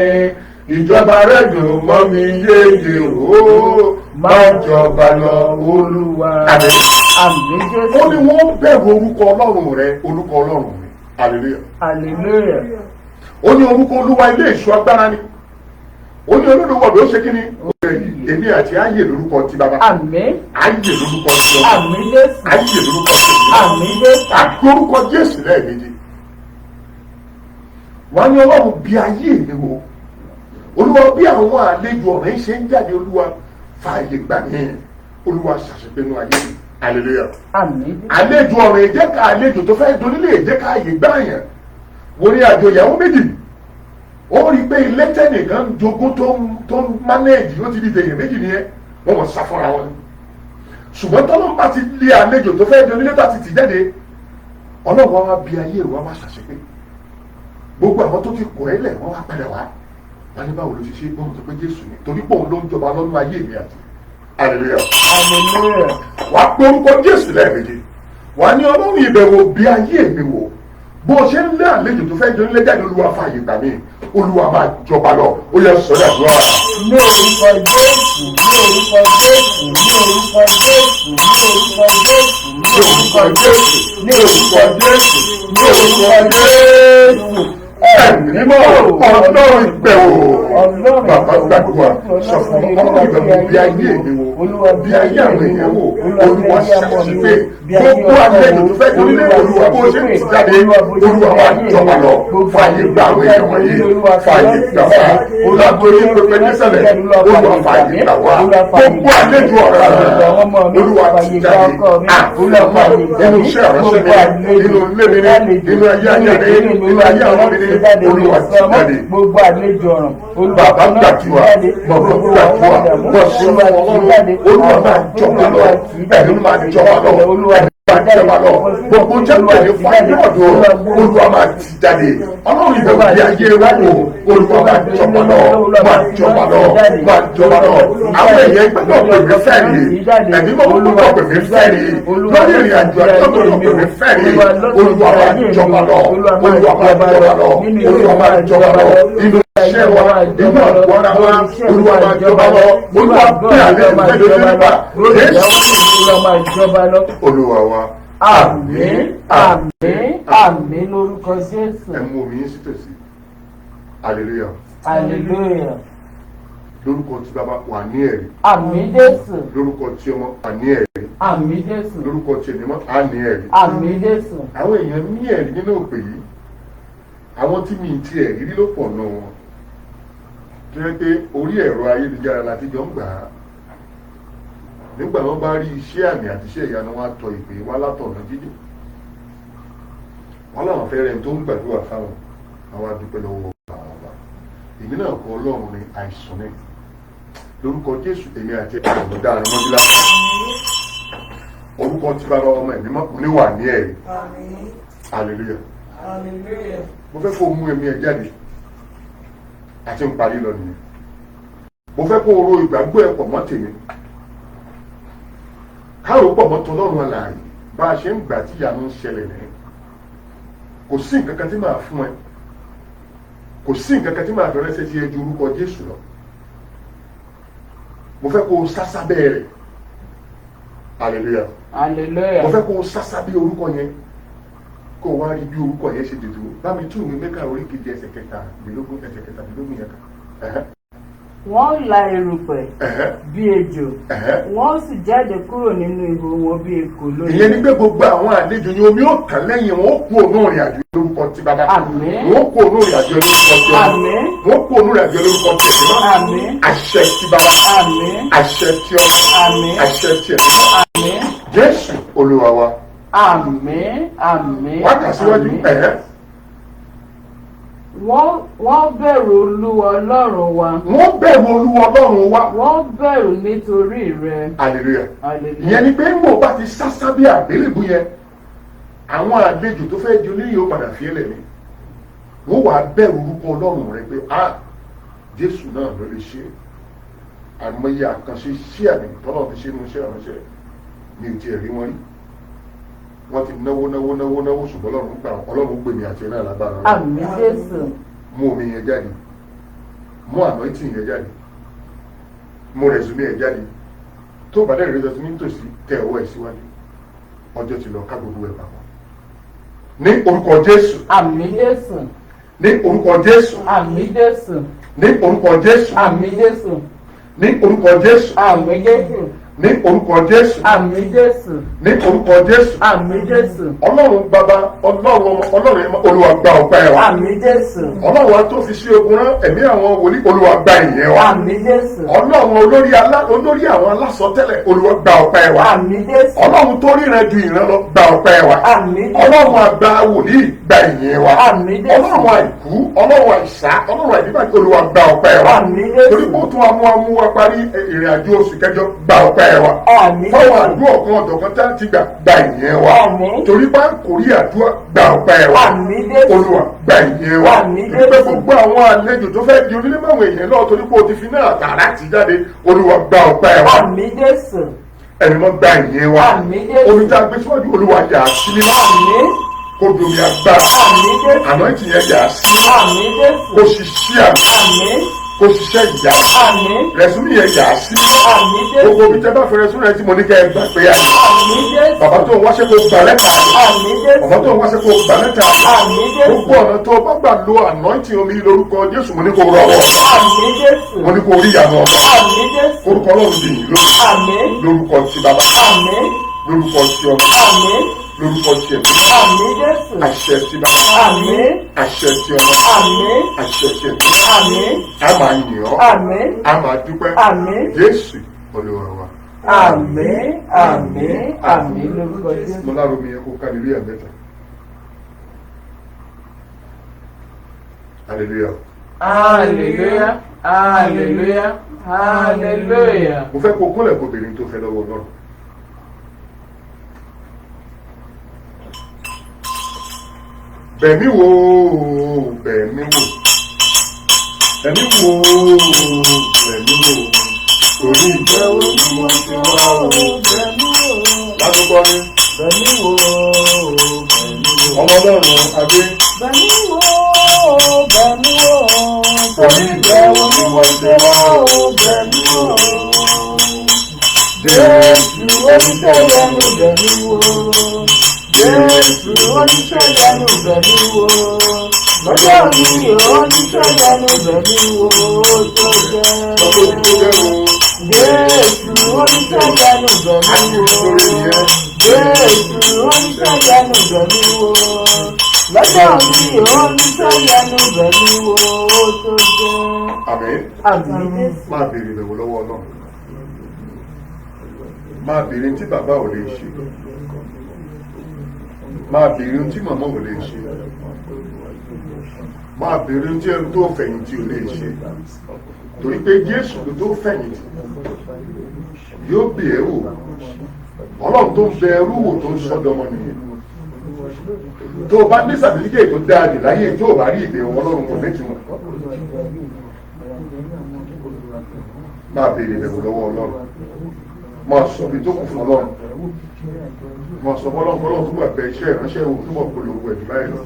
Speaker 1: ìjọba rẹ̀ dùn mọ́ mi yéye o má jọba lọ Olúwa.
Speaker 2: àmín Jésù.
Speaker 1: ó ní wọ́n bẹ̀rù orúkọ Ọlọ́run rẹ orúkọ Ọlọ́run mi hallelujah.
Speaker 2: hallelujah.
Speaker 1: Ó ní orúkọ Olúwa ilé ìṣọ́ agbára ni. Ó ní olódùwọ̀ bí ó ṣe kí ni. Èmi àti ayé lórúkọ ti bàbá.
Speaker 2: àmín.
Speaker 1: Ayé lórúkọ ti ọmọ.
Speaker 2: àmín Jésù.
Speaker 1: Ayé lórúkọ ti ọmọ.
Speaker 2: àmín Jésù.
Speaker 1: Àgbórúkọ Jésù lẹ́ẹ̀mejì. Wọ́n ní Ọlọ́run bí ayé mi wò. Olúwa bí àwọn àlejò ọ̀rẹ́ ṣe ń jáde, Olúwa fààyè gbà mí. Olúwa ṣàṣepinnu ayé mi. Hallelujah.
Speaker 2: àmín.
Speaker 1: Àlejò ọ̀rẹ́ ìjẹ́ ká àlejò tó fẹ́ donílé ìjẹ́ ká àyè gbà yẹn. Wo ni àjò ìyàwó méjì? Ó rí pé ilé tẹ́nìkan jogún tó ń mánéèjì ó ti di tèèyàn méjì nìyẹn. Wọ́n mọ̀ sá fúnra wọn. Ṣùgbọ́n tọ́lọ́n bá ti lé àlejò tó fẹ́ donílé tá ti tì jáde. Ọlọ́run wa bí ayé rẹ̀ wá wá ṣàṣepé. Gbogbo àwọn tó ti kọ̀ ẹ́ lẹ̀ wọ́n wá padà wá. Wọ́n ní báwo ló ṣe ṣe é gbọ́n tó pé Jésù ni. Torí pé òun ló ń jọba lọ́nà ayé mi àti. Hallelujah.
Speaker 2: hallelujah.
Speaker 1: Wà á pé orúkọ Jésù lẹ́ẹ̀mejì. Wà á ní Ọlọ́run ìbẹ̀wò bí ayé mi wò. Bó o ṣe ń lé àlejò tó fẹ́ jọ nílé jáde, Olúwa fààyè gbà mí. Olúwa máa jọba lọ. Ó yẹ sọ́dọ̀ àdúrà.
Speaker 2: ní orúkọ Jésù, ní orúkọ Jésù, ní orúkọ Jésù, ní orúkọ Jésù, ní orúkọ Jésù, ní orúkọ Jésù, ní orúkọ Jésù.
Speaker 1: Ẹ̀mí mọ́ Ọlọ́run ìbẹ̀wò. Bàbá gbàdúrà sọ fún Ọlọ́run ìbẹ̀wò bí ayé mi wò. Bí ayé àwọn èèyàn wò. Olúwa ṣàṣepé. Gbogbo àlejò tó fẹ́ torí lé Olúwa bó ṣe ń jáde. Olúwa máa jọba lọ. Fààyè gbà àwọn èèyàn wọ̀nyí. Fààyè gbà wá. Lágbóyè pépé nísàlẹ̀. Olúwa fààyè gbà wá. Gbogbo àlejò ọ̀rọ̀ Olúwa ti jáde. Nínú iṣẹ́ ìránṣẹ́ mi, nínú ilé mi, nínú ayé ayé mi, nínú ayé àwọn mi. Olúwa ti jáde.
Speaker 2: Gbogbo àlejò ọ̀ràn.
Speaker 1: Bàbá gbàdúrà, bàbá gbàdúrà, bọ̀ sí Ọlọ́run. Olúwa máa jọba lọ. Ẹ̀mí máa jọba lọ. Ẹ̀mí máa jọba lọ. Gbogbo jẹ́ pẹ̀lú fàyè ọ̀dọ́. Olúwa máa ti jáde. Ọlọ́run ìbẹ̀wò bí ayé wa wò. Olúwa máa jọba lọ. Máa jọba lọ. Máa jọba lọ. Àwọn èèyàn ìgbà náà pè mí fẹ́ rí. Ẹ̀mí mọ́ Olúwa pè mí fẹ́ rí. Lórí ìrìn àjò àjọ tó lọ pè mí fẹ́ rí. Olúwa máa jọba lọ. Olúwa máa jọba lọ. Olúwa máa jọba lọ. Iṣẹ́ wa inú àgbọ̀nà wa Olúwa máa jọba lọ. Olúwa bí àlẹ́ ìfẹ́ lórí nípa. Olúwa wa.
Speaker 2: Àmín, àmín, àmín lórúkọ Jésù.
Speaker 1: Ẹ mú omi yín sí tòsí. Hallelujah.
Speaker 2: Hallelujah.
Speaker 1: Lórúkọ tí bàbá wà ní ẹ̀rí.
Speaker 2: Àmín Jésù.
Speaker 1: Lórúkọ tí ọmọ wà ní ẹ̀rí.
Speaker 2: Àmín Jésù.
Speaker 1: Lórúkọ tí ènìyàn á ní ẹ̀rí.
Speaker 2: Àmín Jésù.
Speaker 1: Àwọn èèyàn ní ẹ̀rí nínú òpè yìí. Àwọn tí mi ti ẹ̀rí rí ló pọ̀ náà wọn. Tó yẹ pé orí ẹ̀rọ ayélujára láti jọ ń gbà á. Nígbà wọn bá rí iṣẹ́ àmì àti iṣẹ́ ìyanu wọn á tọ ìpè wá látọ̀nà jíjìn. Wọ́n láwọn fẹ́ rẹ̀ tó ń gbàdúrà fáwọn. Àwọn adúpẹ́ lọ́wọ́ àwọn ọba. Èmi náà kọ Ọlọ́run ní àìsàn ní. Lórúkọ Jésù èmi àti àwọn ọ̀dọ́ àrùn mọ́bílá. Orúkọ tí bàbá ọmọ ẹ̀mí mọ́ ní wà ní ẹ̀rí. Hallelujah.
Speaker 2: Hallelujah.
Speaker 1: Mo fẹ́ kó o mú ẹ̀mí ẹ̀ jáde. Àti ń parí lọ nìyẹn. Mo fẹ́ kó o ro ìgbàgbọ́ ẹ̀ pọ̀ mọ́ tèmi. Káàró pọ̀ mọ́ tọlọ́run alààyè bá a ṣe ń gbà tí ìyanu ń ṣẹlẹ̀ nìyẹn. Kò sí nǹkan kan tí màá fún ẹ. Kò sí nǹkan kan tí màá fẹ́ rẹ́sẹ̀ sí ẹ ju orúkọ Jésù lọ. Mo fẹ́ kó o sásá bẹ́ẹ̀ rẹ̀. Hallelujah.
Speaker 2: Hallelujah.
Speaker 1: Mo fẹ́ kó o sásá bí orúkọ yẹn. Kó o wá rí bí orúkọ yẹn ṣe dìdú. Bá mi tún ìwé Mẹ́kà orí kejì ẹsẹ̀ kẹtàdínlógún yẹn kan.
Speaker 2: Wọ́n la erùpẹ̀ bí ejò. Wọ́n sì jáde kúrò nínú ihò wọn bí ekò lónìí.
Speaker 1: Ìyẹn ni pé gbogbo àwọn àlejò ni omi ó kàn lẹ́yìn wọn ó kú ònú ìrìn àjò lórúkọ ti bàbá.
Speaker 2: Àmín.
Speaker 1: Wọ́n kú ònú ìrìn àjò lórúkọ ti ọmọ.
Speaker 2: Àmín.
Speaker 1: Wọ́n kú ònú ìrìn àjò lórúkọ ti ẹ̀mí náà.
Speaker 2: Àmín.
Speaker 1: Àṣẹ ti bàbá.
Speaker 2: Àmín.
Speaker 1: Àṣẹ ti ọmọ.
Speaker 2: Àmín.
Speaker 1: Àṣẹ ti ẹ̀mí náà.
Speaker 2: Àmín.
Speaker 1: Jésù Olúwa wa.
Speaker 2: Àmín. Àmín.
Speaker 1: Wá kà síwájú.
Speaker 2: Wọ́n bẹ̀rù Olúwa Ọlọ́run wa.
Speaker 1: Wọ́n bẹ̀rù Olúwa Ọlọ́run wa.
Speaker 2: Wọ́n bẹ̀rù nítorí rẹ̀.
Speaker 1: Hallelujah.
Speaker 2: Hallelujah.
Speaker 1: Ìyẹn ni pé ń bò bá ti sásá bí àgbélébùú yẹn àwọn àlejò tó fẹ́ di oníyìí ó padà fi ẹlẹ̀ ni wọ́n wàá bẹ̀rù orúkọ Ọlọ́run rẹ pé Jésù náà ló lè ṣe àmọye àkànṣe sí àmì tọ́lọ̀ fi ṣe inú iṣẹ́ ìránṣẹ́ mi ò tiẹ̀ rí wọn rí wọ́n ti náwó ṣùgbọ́n Ọlọ́run gbèmí àti ẹ̀ náà lágbára.
Speaker 2: Àmín Jésù.
Speaker 1: Mú omi yẹn jáde, mú anointing yẹn jáde, mú resume yẹn jáde, tó bàdá ìrẹsì ní tòsí tẹ ọwọ́ ẹ̀ síwájú, ọjọ́ ti lọ ká gbogbo ẹ̀ papọ̀. ní orúkọ Jésù.
Speaker 2: Àmín Jésù.
Speaker 1: Ní orúkọ Jésù.
Speaker 2: Àmín Jésù.
Speaker 1: Ní orúkọ Jésù.
Speaker 2: Àmín Jésù.
Speaker 1: Ní orúkọ Jésù.
Speaker 2: Àmín Jésù.
Speaker 1: Ní orúkọ Jésù.
Speaker 2: Àmín Jésù.
Speaker 1: Ní orúkọ Jésù.
Speaker 2: Àmín Jésù.
Speaker 1: Ọlọ́run bàbá, Ọlọ́run Olúwa gba ọpẹ́ wa.
Speaker 2: Àmín Jésù.
Speaker 1: Ọlọ́run wa tó fi sí ogun rán ẹ̀mí àwọn wòlíì, Olúwa gba ìyẹn wa.
Speaker 2: Àmín Jésù.
Speaker 1: Ọlọ́run olórí àwọn alásọtẹ́lẹ̀, Olúwa gba ọpẹ́ wa.
Speaker 2: Àmín Jésù.
Speaker 1: Ọlọ́run tó ríran ju ìran lọ, gba ọpẹ́ wa.
Speaker 2: Àmín Jésù.
Speaker 1: Ọlọ́run àgbà wòlíì, gba ìyẹn wa.
Speaker 2: Àmín Jésù.
Speaker 1: Ọlọ́run àìkú, Ọlọ́run àìsá, Ọlọ́run àìdíbàjẹ́, Olúwa gba ọpẹ́ wa.
Speaker 2: Àmín Jésù.
Speaker 1: Torí pé ó tún amú wa parí ìrìn àjò oṣù kẹjọ, gba ọpẹ́ wa.
Speaker 2: Àmín
Speaker 1: Fọwọ́ àdúrà kan ọ̀dọ̀kan tá ti gbà, gba ìyẹn wa.
Speaker 2: Àmín.
Speaker 1: Torí bá kò rí àdúrà, gba ọpẹ́ wa.
Speaker 2: Àmín Jésù.
Speaker 1: Olúwa gba ìyẹn wa.
Speaker 2: Àmín
Speaker 1: Torí pé
Speaker 2: Jésù.
Speaker 1: gbogbo àwọn àlejò tó fẹ́ di onílé máwọn èèyàn náà, torí pé o ti fi náà tààrà ti jáde, Olúwa gba ọpẹ́ wa.
Speaker 2: Àmín Jésù.
Speaker 1: Ẹ̀mí mọ́ gba ìyẹn wa.
Speaker 2: Àmín Jésù.
Speaker 1: Omi tá a gbé síwájú, Olúwa yà á sí mímọ́.
Speaker 2: Àmín.
Speaker 1: Kó domi agbára.
Speaker 2: Àmín Jésù.
Speaker 1: Àná ìtìyẹn yà á sí mímọ́.
Speaker 2: Àmín Jésù.
Speaker 1: Kó ṣiṣẹ́ àmì.
Speaker 2: Àmín.
Speaker 1: Kó ṣiṣẹ́ ìyá.
Speaker 2: Àmín.
Speaker 1: Rẹ̀súnmí yẹn yà á sí mímọ́.
Speaker 2: Àmín Jésù.
Speaker 1: Gbogbo omi tẹ́ bá fẹ́ rẹ̀súnmí rẹ̀ tí mo ní kẹ́ ẹ gbà pé ayé.
Speaker 2: Àmín Jésù.
Speaker 1: Bàbá tó ń wáṣẹ́ kó gbà lẹ́tà rẹ̀.
Speaker 2: Àmín Jésù.
Speaker 1: Bàbá tó ń wáṣẹ́ kó gbà lẹ́tà rẹ̀.
Speaker 2: Àmín Jésù.
Speaker 1: Gbogbo ọ̀nà tó bá gbà lo anointing omi lórúkọ Jésù, mo ní kó rọwọ́.
Speaker 2: Àmín Jésù.
Speaker 1: Mo ní kó rí ìyànà ọ̀gá.
Speaker 2: Àmín Jésù.
Speaker 1: Orúkọ Ọlọ́run di yìí lórí.
Speaker 2: Àmín.
Speaker 1: Lórúkọ ti bàbá.
Speaker 2: Àmín.
Speaker 1: Lórúkọ ti ọmọ.
Speaker 2: Àmín.
Speaker 1: Lórúkọ ti ẹ̀mí.
Speaker 2: Àmín Jésù.
Speaker 1: Àṣẹ ti bàbá.
Speaker 2: Àmín.
Speaker 1: Àṣẹ ti ọmọ.
Speaker 2: Àmín.
Speaker 1: Àṣẹ ti ẹ̀mí.
Speaker 2: Àmín.
Speaker 1: A máa yìn ọ́.
Speaker 2: Àmín.
Speaker 1: A máa dúpẹ́.
Speaker 2: Àmín.
Speaker 1: Jésù Olúwa wa.
Speaker 2: Àmín. Àmín. Àmín lórúkọ Jésù.
Speaker 1: Mo lára omi yẹn kó hallelujah mẹ́ta. Hallelujah.
Speaker 2: Hallelujah. Hallelujah. Hallelujah.
Speaker 1: Mo fẹ́ kó kúnlẹ̀ kó obìnrin tó fẹ́ lọ́wọ́ náà. Bẹ̀mí wò, bẹ̀mí wò. Bẹ̀mí wò, bẹ̀mí wò. Orí ìjẹ́ wo ni mo ti wá o, bẹ̀mí wò. Lásìkò ni.
Speaker 2: Bẹ̀mí wò, bẹ̀mí wò.
Speaker 1: Ọmọ Ọlọ́run Adé.
Speaker 2: Bẹ̀mí wò, bẹ̀mí wò.
Speaker 1: Orí ìjẹ́ wo ni mo ti wá o, bẹ̀mí wò.
Speaker 2: Jésù oníṣẹ́ ìyanu bẹ̀mí wò. Jésù oníṣẹ́ ìyanu bẹ̀mí wò. Lọ́jọ́ mi oníṣẹ́ ìyanu bẹ̀mí wò tó jẹ́. Jésù oníṣẹ́ ìyanu bẹ̀mí wò. Jésù oníṣẹ́ ìyanu bẹ̀mí wò. Lọ́jọ́ mi oníṣẹ́ ìyanu bẹ̀mí wò tó jẹ́.
Speaker 1: Àmín.
Speaker 2: Àmín Jésù.
Speaker 1: Máa béèrè ìbẹ̀wò lọ́wọ́ náà. Máa béèrè tí bàbá ò lè ṣe. Máa béèrè tí màmá ò lè ṣe. Máa béèrè tí ẹni tó fẹ̀yìntì ò lè ṣe. Torí pé Jésù tó fẹ̀yìntì yóò bì ẹ́ wò. Ọlọ́run tó ń bẹ ẹrú wò tó ń sọ́dọ̀mọ nìyẹn. Tó o bá ní sàbílíkè tó dáa jù láyé tó o bá rí ìbẹ̀wò Ọlọ́run kò ní tiwọn. Máa béèrè ìbẹ̀wò lọ́wọ́ Ọlọ́run. Máa sọ bí tó kù fún Ọlọ́run. Máa sọ fún Ọlọ́run kọ́lọ́run tó gbà bẹ iṣẹ́ ìránṣẹ́ òun tó mọ̀ polówó ẹ̀dùn báyìí lọ.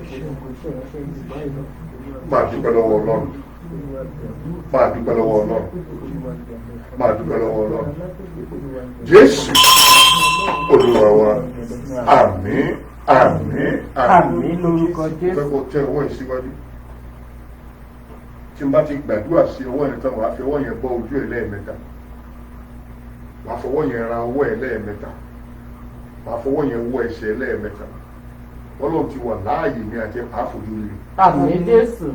Speaker 1: Máa dúpẹ́ lọ́wọ́ Ọlọ́run. Máa dúpẹ́ lọ́wọ́ Ọlọ́run. Máa dúpẹ́ lọ́wọ́ Ọlọ́run. Jésù Olúwa wa. Àmín. Àmín.
Speaker 2: Àmín lórúkọ Jésù.
Speaker 1: Fẹ́ kó tẹ ọwọ́ yìí síwájú. Tí n bá ti gbàdúrà sí ọwọ́ yẹn tán, wàá fi ọwọ́ yẹn bọ́ ojú ẹ̀ lẹ́ẹ̀mẹ́ta. Wàá fọwọ́ yẹn ra ọwọ́ ẹ̀ lẹ́ẹ̀mẹ́ta. Wàá fọwọ́ yẹn wọ ẹsẹ̀ lẹ́ẹ̀mẹ́ta. Ọlọ́run ti wà láàyè ní àti àfojú rere.
Speaker 2: Àmín Jésù.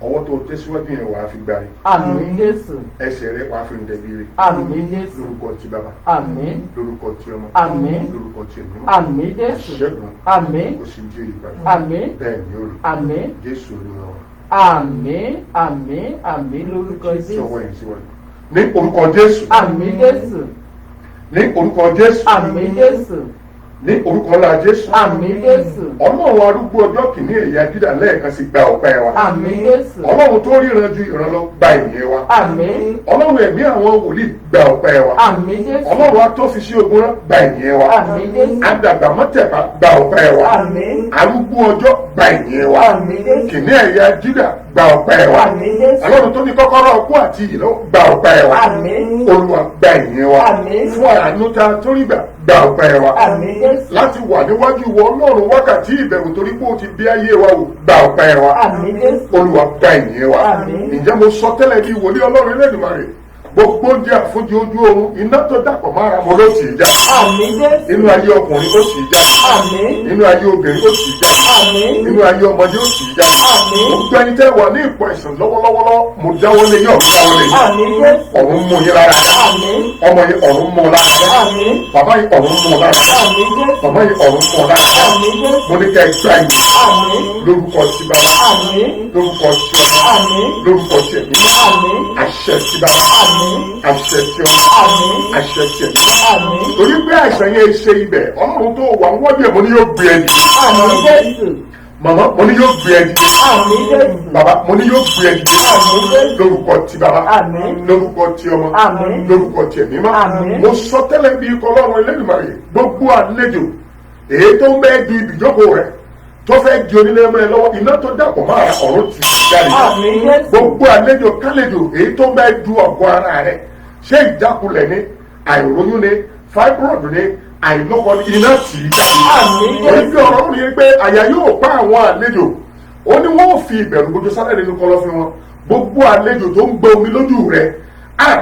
Speaker 1: Ọwọ́ tó tẹ̀síwájú yẹn wàá fi gbárí.
Speaker 2: Àmín Jésù.
Speaker 1: Ẹsẹ̀ rẹ̀ wàá fi rìndẹ̀ bíire.
Speaker 2: Àmín Jésù.
Speaker 1: Lórúkọ ti bàbá.
Speaker 2: Àmín.
Speaker 1: Lórúkọ ti ọmọ.
Speaker 2: Àmín.
Speaker 1: Lórúkọ ti ẹ̀mí.
Speaker 2: Àmín Jésù.
Speaker 1: Ṣẹ́gun.
Speaker 2: Àmín.
Speaker 1: Kò sí jẹ́ ìbàdàn.
Speaker 2: Àmín.
Speaker 1: Bẹ́ẹ̀ ni ó rí.
Speaker 2: Àmín.
Speaker 1: Jésù Olúwa wa.
Speaker 2: Àmín. Àmín. Àmín lórúkọ Jésù.
Speaker 1: Sọwọ́ yẹn síwájú. Ní orúkọ Jésù.
Speaker 2: Àmín Jésù.
Speaker 1: Ní orúkọ Jésù.
Speaker 2: Àmín Jésù.
Speaker 1: Ní orúkọ ńlá Jésù.
Speaker 2: Àmín Jésù.
Speaker 1: Ọlọ́run arúgbó ọjọ́ kìíní ẹ̀yà Júdà lẹ́ẹ̀kan sí gba ọpẹ́ wa.
Speaker 2: Àmín Jésù.
Speaker 1: Ọlọ́run tó ríran ju ìran lọ gba ìyẹn wa.
Speaker 2: Àmín.
Speaker 1: Ọlọ́run ẹ̀mí àwọn wòlíì gba ọpẹ́ wa.
Speaker 2: Àmín Jésù.
Speaker 1: Ọlọ́run atọ́fi sí ogun rán gba ìyẹn wa.
Speaker 2: Àmín Jésù.
Speaker 1: Àdàgbà mọ́tẹ̀bà gba ọpẹ́ wa.
Speaker 2: Àmín.
Speaker 1: Arúgbó ọjọ́ gba ìyẹn wa.
Speaker 2: Àmín Jésù.
Speaker 1: Kìíní ẹ̀yà Júdà gba ọpẹ́ wa.
Speaker 2: Àmín Jésù.
Speaker 1: Ọlọ́run tó ní kọ́kọ́rọ́ ọkú àti ìlọ gba ọpẹ́ wa.
Speaker 2: Àmín.
Speaker 1: Olúwa gba ìyẹn wa.
Speaker 2: Àmín.
Speaker 1: Fún àánú ta torí gbà gba ọpẹ́ wa.
Speaker 2: Àmín Jésù.
Speaker 1: Láti wà níwájú ìwọ Ọlọ́run wákàtí ìbẹ̀rù torí pé o ti bí ayé wa wò, gba ọpẹ́ wa.
Speaker 2: Àmín Jésù.
Speaker 1: Olúwa gba ìyìn wa.
Speaker 2: Àmín.
Speaker 1: Ǹjẹ́ mo sọ tẹ́lẹ̀ bí wòlíì Ọlọ́run Elédùmarè, gbogbo oúnjẹ àfúnjẹ ojú oorun iná tó dàpọ̀ mára mo ló tì í já.
Speaker 2: Àmín Jésù.
Speaker 1: Inú ayé ọkùnrin ó tì í já.
Speaker 2: Àmín.
Speaker 1: Inú ayé obìnrin ó tì í já.
Speaker 2: Àmín.
Speaker 1: Inú ayé ọmọdé ó tì í já.
Speaker 2: Àmín.
Speaker 1: Gbogbo ẹni tẹ́ wà ní ipò àìsàn lọ́wọ́lọ́wọ́ mo dáwọ́ lé yín, ọ̀run dáwọ́ lé yín.
Speaker 2: Àmín Jésù.
Speaker 1: Ọ̀run mú yín lára.
Speaker 2: Àmín.
Speaker 1: Ọmọ yín ọ̀run mú lára.
Speaker 2: Àmín.
Speaker 1: Bàbá yín ọ̀run mú lára.
Speaker 2: Àmín Jésù.
Speaker 1: Màmá yín ọ̀run mú lára.
Speaker 2: Àmín Jésù.
Speaker 1: Mo ní ká ẹ gbá yín
Speaker 2: Àmín.
Speaker 1: lórúkọ ti bàbá,
Speaker 2: Àmín.
Speaker 1: lórúkọ ti ọmọ,
Speaker 2: Àmín.
Speaker 1: lórúkọ ti ẹ̀mí.
Speaker 2: Àmín.
Speaker 1: Àṣẹ ti bàbá,
Speaker 2: Àmín.
Speaker 1: àṣẹ ti ọmọ,
Speaker 2: Àmín.
Speaker 1: àṣẹ ti ẹ̀mí.
Speaker 2: Àmín.
Speaker 1: Torí pé àìsàn yẹn ṣe ibẹ̀, Ọlọ́run tó wà wọ́n yẹ̀ mo ní yóò gbé ẹ dìde.
Speaker 2: Àmín Jésù.
Speaker 1: Màmá mo ní yóò gbé ẹ dìde.
Speaker 2: Àmín Jésù.
Speaker 1: Bàbá mo ní yóò gbé ẹ dìde.
Speaker 2: Àmín Jésù.
Speaker 1: Lórúkọ ti bàbá,
Speaker 2: Àmín.
Speaker 1: lórúkọ ti ọmọ,
Speaker 2: Àmín.
Speaker 1: lórúkọ ti ẹ̀mí mọ́.
Speaker 2: Àmín.
Speaker 1: Mo sọ tẹ́lẹ̀ bí ikọ̀ Ọlọ́run Elédùmarè, gbogbo àlejò èyí tó ń bẹ́ẹ̀ di ibìjókòó rẹ̀ tó fẹ́ di onílé mọ́ ẹ lọ́wọ́, iná tó dàpọ̀ máa ọ̀run tì í jáde.
Speaker 2: Àmín Jésù.
Speaker 1: Gbogbo àlejò kálejò èyí tó ń bẹ́ẹ̀ du ọ̀gọ́ ara rẹ̀, ṣé ìjákulẹ̀ ni, àìróyún ni, fibroid ni, àìlọ́kọ ni, iná tì í jáde.
Speaker 2: Àmín Jésù.
Speaker 1: Torí pé ọ̀rọ̀ mi ni pé àyà yóò pa àwọn àlejò, ó ní wọ́n fi ìbẹ̀rù gbójú sálẹ̀ nínú kọ̀lọ̀fín wọn. Gbogbo àlejò tó ń gbé omi lójú rẹ̀,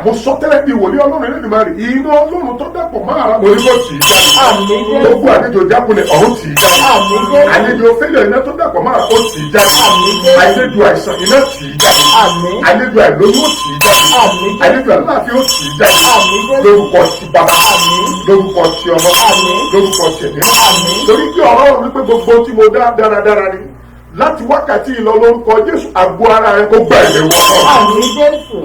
Speaker 1: mo sọ tẹ́lẹ̀ bí wòlíì Ọlọ́run Elédùmarè, iná Ọlọ́run tó dàpọ̀ máa ara mo ní kó tì í jáde.
Speaker 2: Àmín Jésù.
Speaker 1: Gbogbo àlejò jákulẹ̀ ọ̀run tì í jáde.
Speaker 2: Àmín Jésù.
Speaker 1: Àlejò fẹ́lẹ̀ iná tó dàpọ̀ máa ó tì í jáde.
Speaker 2: Àmín Jésù.
Speaker 1: Àlejò àìsàn iná tì í jáde.
Speaker 2: Àmín.
Speaker 1: Àlejò àìlóyún ó tì í jáde.
Speaker 2: Àmín Jésù.
Speaker 1: Àlejò àlàáfíà ó tì í jáde.
Speaker 2: Àmín Jésù.
Speaker 1: Lórúkọ ti bàbá,
Speaker 2: Àmín.
Speaker 1: lórúkọ ti ọmọ,
Speaker 2: Àmín.
Speaker 1: lórúkọ ti ẹ̀mí.
Speaker 2: Àmín.
Speaker 1: Torí pé ọ̀rọ̀ wípé gbogbo tí mo dá dáradára ni láti wákàtí ìlọ lórúkọ Jésù, àgọ́ ara rẹ kó gba ìbẹ̀wò Ọlọ́run.
Speaker 2: Àmín Jésù.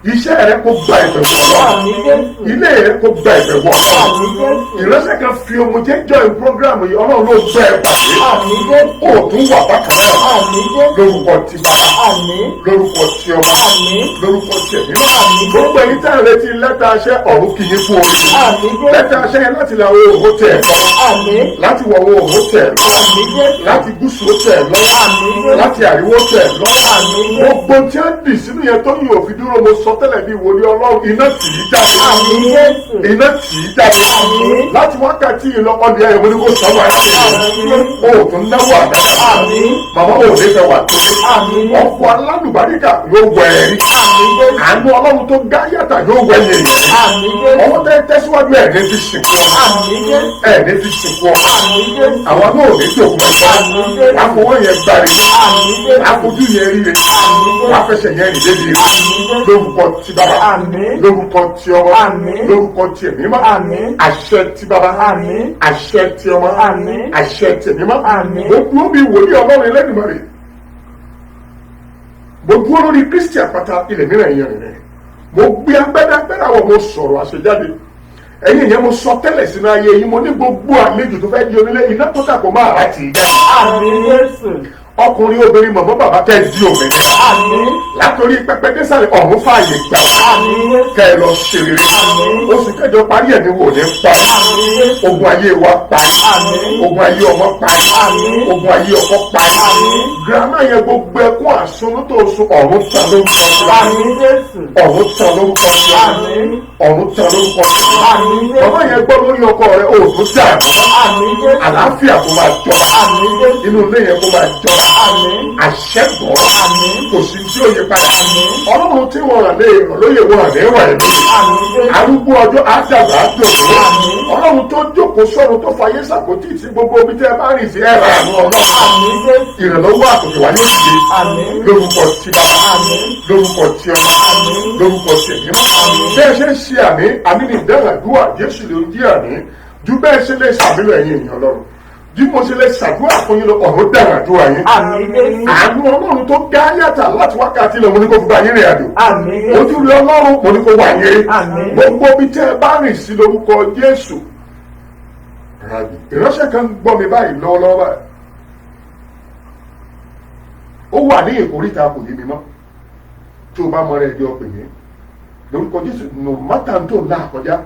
Speaker 1: Iṣẹ́ rẹ kó gba ìbẹ̀wò Ọlọ́run.
Speaker 2: Àmín Jésù.
Speaker 1: Ilé rẹ kó gba ìbẹ̀wò Ọlọ́run.
Speaker 2: Àmín Jésù.
Speaker 1: Ìránṣẹ́ kan fi ohun jẹ́ join program yìí, Ọlọ́run ló gbẹ ẹ pàdé.
Speaker 2: Àmín Jésù.
Speaker 1: Ó tún wà bákan náà.
Speaker 2: Àmín Jésù.
Speaker 1: Lórúkọ ti bàbá,
Speaker 2: Àmín.
Speaker 1: lórúkọ ti ọmọ,
Speaker 2: Àmín.
Speaker 1: lórúkọ ti ẹ̀mí.
Speaker 2: Àmín.
Speaker 1: Gbogbo ẹ̀yin tá à ń retí lẹ́tà aṣẹ́ ọ̀run kì í kú orí.
Speaker 2: Àmín Jésù.
Speaker 1: Lẹ́tà aṣẹ́ yẹn láti làwọn òhó tẹ̀ lọ,
Speaker 2: Àmín.
Speaker 1: láti wọ̀wọ̀ òhó tẹ̀ lọ,
Speaker 2: Àmín Jésù.
Speaker 1: láti gúúsù ó tẹ̀ lọ,
Speaker 2: Àmín Jésù.
Speaker 1: láti àríwó tẹ̀ lọ.
Speaker 2: Àmín Jésù.
Speaker 1: Gbogbo tí a ń dì sínú yẹn tó yìí òfin dúró, mo sọ tẹ́lẹ̀ bí wòlíì Ọlọ́run, iná tì í jáde.
Speaker 2: Àmín Jésù.
Speaker 1: Iná tì í jáde.
Speaker 2: Àmín.
Speaker 1: Láti wákàtí ìlọ́kọ̀dé ẹ̀yẹ̀ mo ní kó sọ́wọ́ ayé.
Speaker 2: Àmín.
Speaker 1: O ò tún náwó àdáyà.
Speaker 2: Àmín.
Speaker 1: Màmá ò ní fẹ́ wà tó lé.
Speaker 2: Àmín.
Speaker 1: Ọkọ̀ alálùbáríkà yóò wẹ̀ ẹ̀rí.
Speaker 2: Àmín Jésù.
Speaker 1: Àánú Ọlọ́run tó gá yàtà yóò wẹ̀ yẹn yẹn.
Speaker 2: Àmín Jésù.
Speaker 1: Ọwọ́ tẹ́síwájú ẹ̀ ní fi sìnkú ọ.
Speaker 2: Àmín Jésù.
Speaker 1: Ẹ̀ ní fi sìnkú ọ.
Speaker 2: Àmín Jésù.
Speaker 1: Àwọn náà ò ní tòkun ẹ̀fọ́.
Speaker 2: Àmín Jésù.
Speaker 1: Àfọwọ́ yẹn gbàrí.
Speaker 2: Àmín Jésù.
Speaker 1: Àfojú yẹn ríre.
Speaker 2: Àmín Jésù.
Speaker 1: Àfẹsẹ̀ yẹn rìn débi.
Speaker 2: Àmín Jésù.
Speaker 1: Lórúkọ ti bàbá.
Speaker 2: Àmín.
Speaker 1: Lórúkọ ti ọmọ.
Speaker 2: Àmín.
Speaker 1: Lórúkọ ti ẹ̀mí mọ́.
Speaker 2: Àmín.
Speaker 1: Àṣẹ ti bàbá.
Speaker 2: Àmín.
Speaker 1: Àṣẹ ti ọmọ.
Speaker 2: Àmín.
Speaker 1: Àṣẹ ti ẹ̀mí mọ́.
Speaker 2: Àmín.
Speaker 1: Mo dúró bí wòlíì Ọlọ́run Elédùmarè. Mo dúró lórí Kristi àpáta ilẹ̀ mìíràn yẹn rẹ̀. Mo gbé agbẹ́dágbẹ́dá wọ̀, mo sọ̀rọ̀ àṣejáde. Ẹ̀yin yẹn mo sọ tẹ́lẹ̀ sínú ayé yìí, mo ní gbogbo àlejò tó fẹ́ di onílé, iná tó dàpọ̀ máa rà tì í jáde.
Speaker 2: Àmín Jésù.
Speaker 1: Ọkùnrin obìnrin mọ̀mọ́ bàbá kẹ́ ẹ di òmìnira.
Speaker 2: Àmín.
Speaker 1: Látòrí pẹpẹ désàlẹ̀ ọ̀run fààyè gbà.
Speaker 2: Àmín Jésù.
Speaker 1: Kẹ́ ẹ lọ ṣe rere.
Speaker 2: Àmín.
Speaker 1: Oṣù kẹjọ parí ẹ̀ ní wò ní parí.
Speaker 2: Àmín Jésù.
Speaker 1: Ogun ayé wa parí.
Speaker 2: Àmín.
Speaker 1: Ogun ayé ọmọ parí.
Speaker 2: Àmín.
Speaker 1: Ogun ayé ọkọ parí.
Speaker 2: Àmín.
Speaker 1: Girama yẹn gbogbo ẹkún àsunú tó sun ọ̀run tán lórúkọ sí.
Speaker 2: Àmín Jésù.
Speaker 1: Ọ̀run tán lórúkọ sí.
Speaker 2: Àmín.
Speaker 1: Ọ̀run tán lórúkọ sí.
Speaker 2: Àmín Jésù.
Speaker 1: Bàbá yẹn gbọ́ lórí ọkọ rẹ̀ òògùn dàrú.
Speaker 2: Àmín Jésù.
Speaker 1: Àlàáfíà kó máa jọba.
Speaker 2: Àmín Jésù.
Speaker 1: Inú ilé yẹn kó máa jọba.
Speaker 2: Àmín.
Speaker 1: Àṣẹ́gun.
Speaker 2: Àmín.
Speaker 1: Kò sí tí ó yẹ padà.
Speaker 2: Àmín.
Speaker 1: Ọlọ́run tí wọ́n rà lé ìrọ̀ lóye wọn àdé wà ẹ̀ lóye.
Speaker 2: Àmín Jésù.
Speaker 1: Arúgbó ọjọ́ àdàgbà àdòdò.
Speaker 2: Àmín.
Speaker 1: Ọlọ́run tó jókòó sọ́run tó fayé sàkótì tí gbogbo omi tẹ́ ẹ bá rìn sí ẹ̀rọ àánú Ọlọ́run.
Speaker 2: Àmín Jésù.
Speaker 1: Ìrànlọ́wọ́ àtòkè wà ní òṣìṣẹ́.
Speaker 2: Àmín.
Speaker 1: Lórúkọ ti bàbá.
Speaker 2: Àmín.
Speaker 1: Lórúkọ ti ọmọ.
Speaker 2: Àmín.
Speaker 1: Lórúkọ ti ẹ̀mí mọ́.
Speaker 2: Àmín.
Speaker 1: Bẹ́ẹ̀ ṣe ń ṣe àmì ní ìdáhàdúrà Jésù ló ń jí àmì. Ju bẹ́ẹ̀ ṣe lè ṣàmìlò ẹ̀yin èèyàn lọ́rùn. Bí mo ṣe lè ṣàdúrà fún yín lọ, ọ̀run dáhàdúrà yín.
Speaker 2: Àmín Jésù.
Speaker 1: Àánú Ọlọ́run tó gá yàtà láti wákàtí lọ, mo ní kó fi bá yín rìn àjò.
Speaker 2: Àmín Jésù.
Speaker 1: Ojú rí Ọlọ́run, mo ní kó wà yín.
Speaker 2: Àmín.
Speaker 1: Gbogbo bí tẹ́ ẹ bá rìn sí lórúkọ Jésù. Ìránṣẹ́ kan gbọ́ mi báyìí lọ́wọ́lọ́wọ́ báyìí. Ó wà ní ìkórìtà kò yé mi mọ́. Tí o bá mọ rẹ̀ ẹjọ́ pè mí. Lórúkọ Jésù, no matter tó ń là kọjá.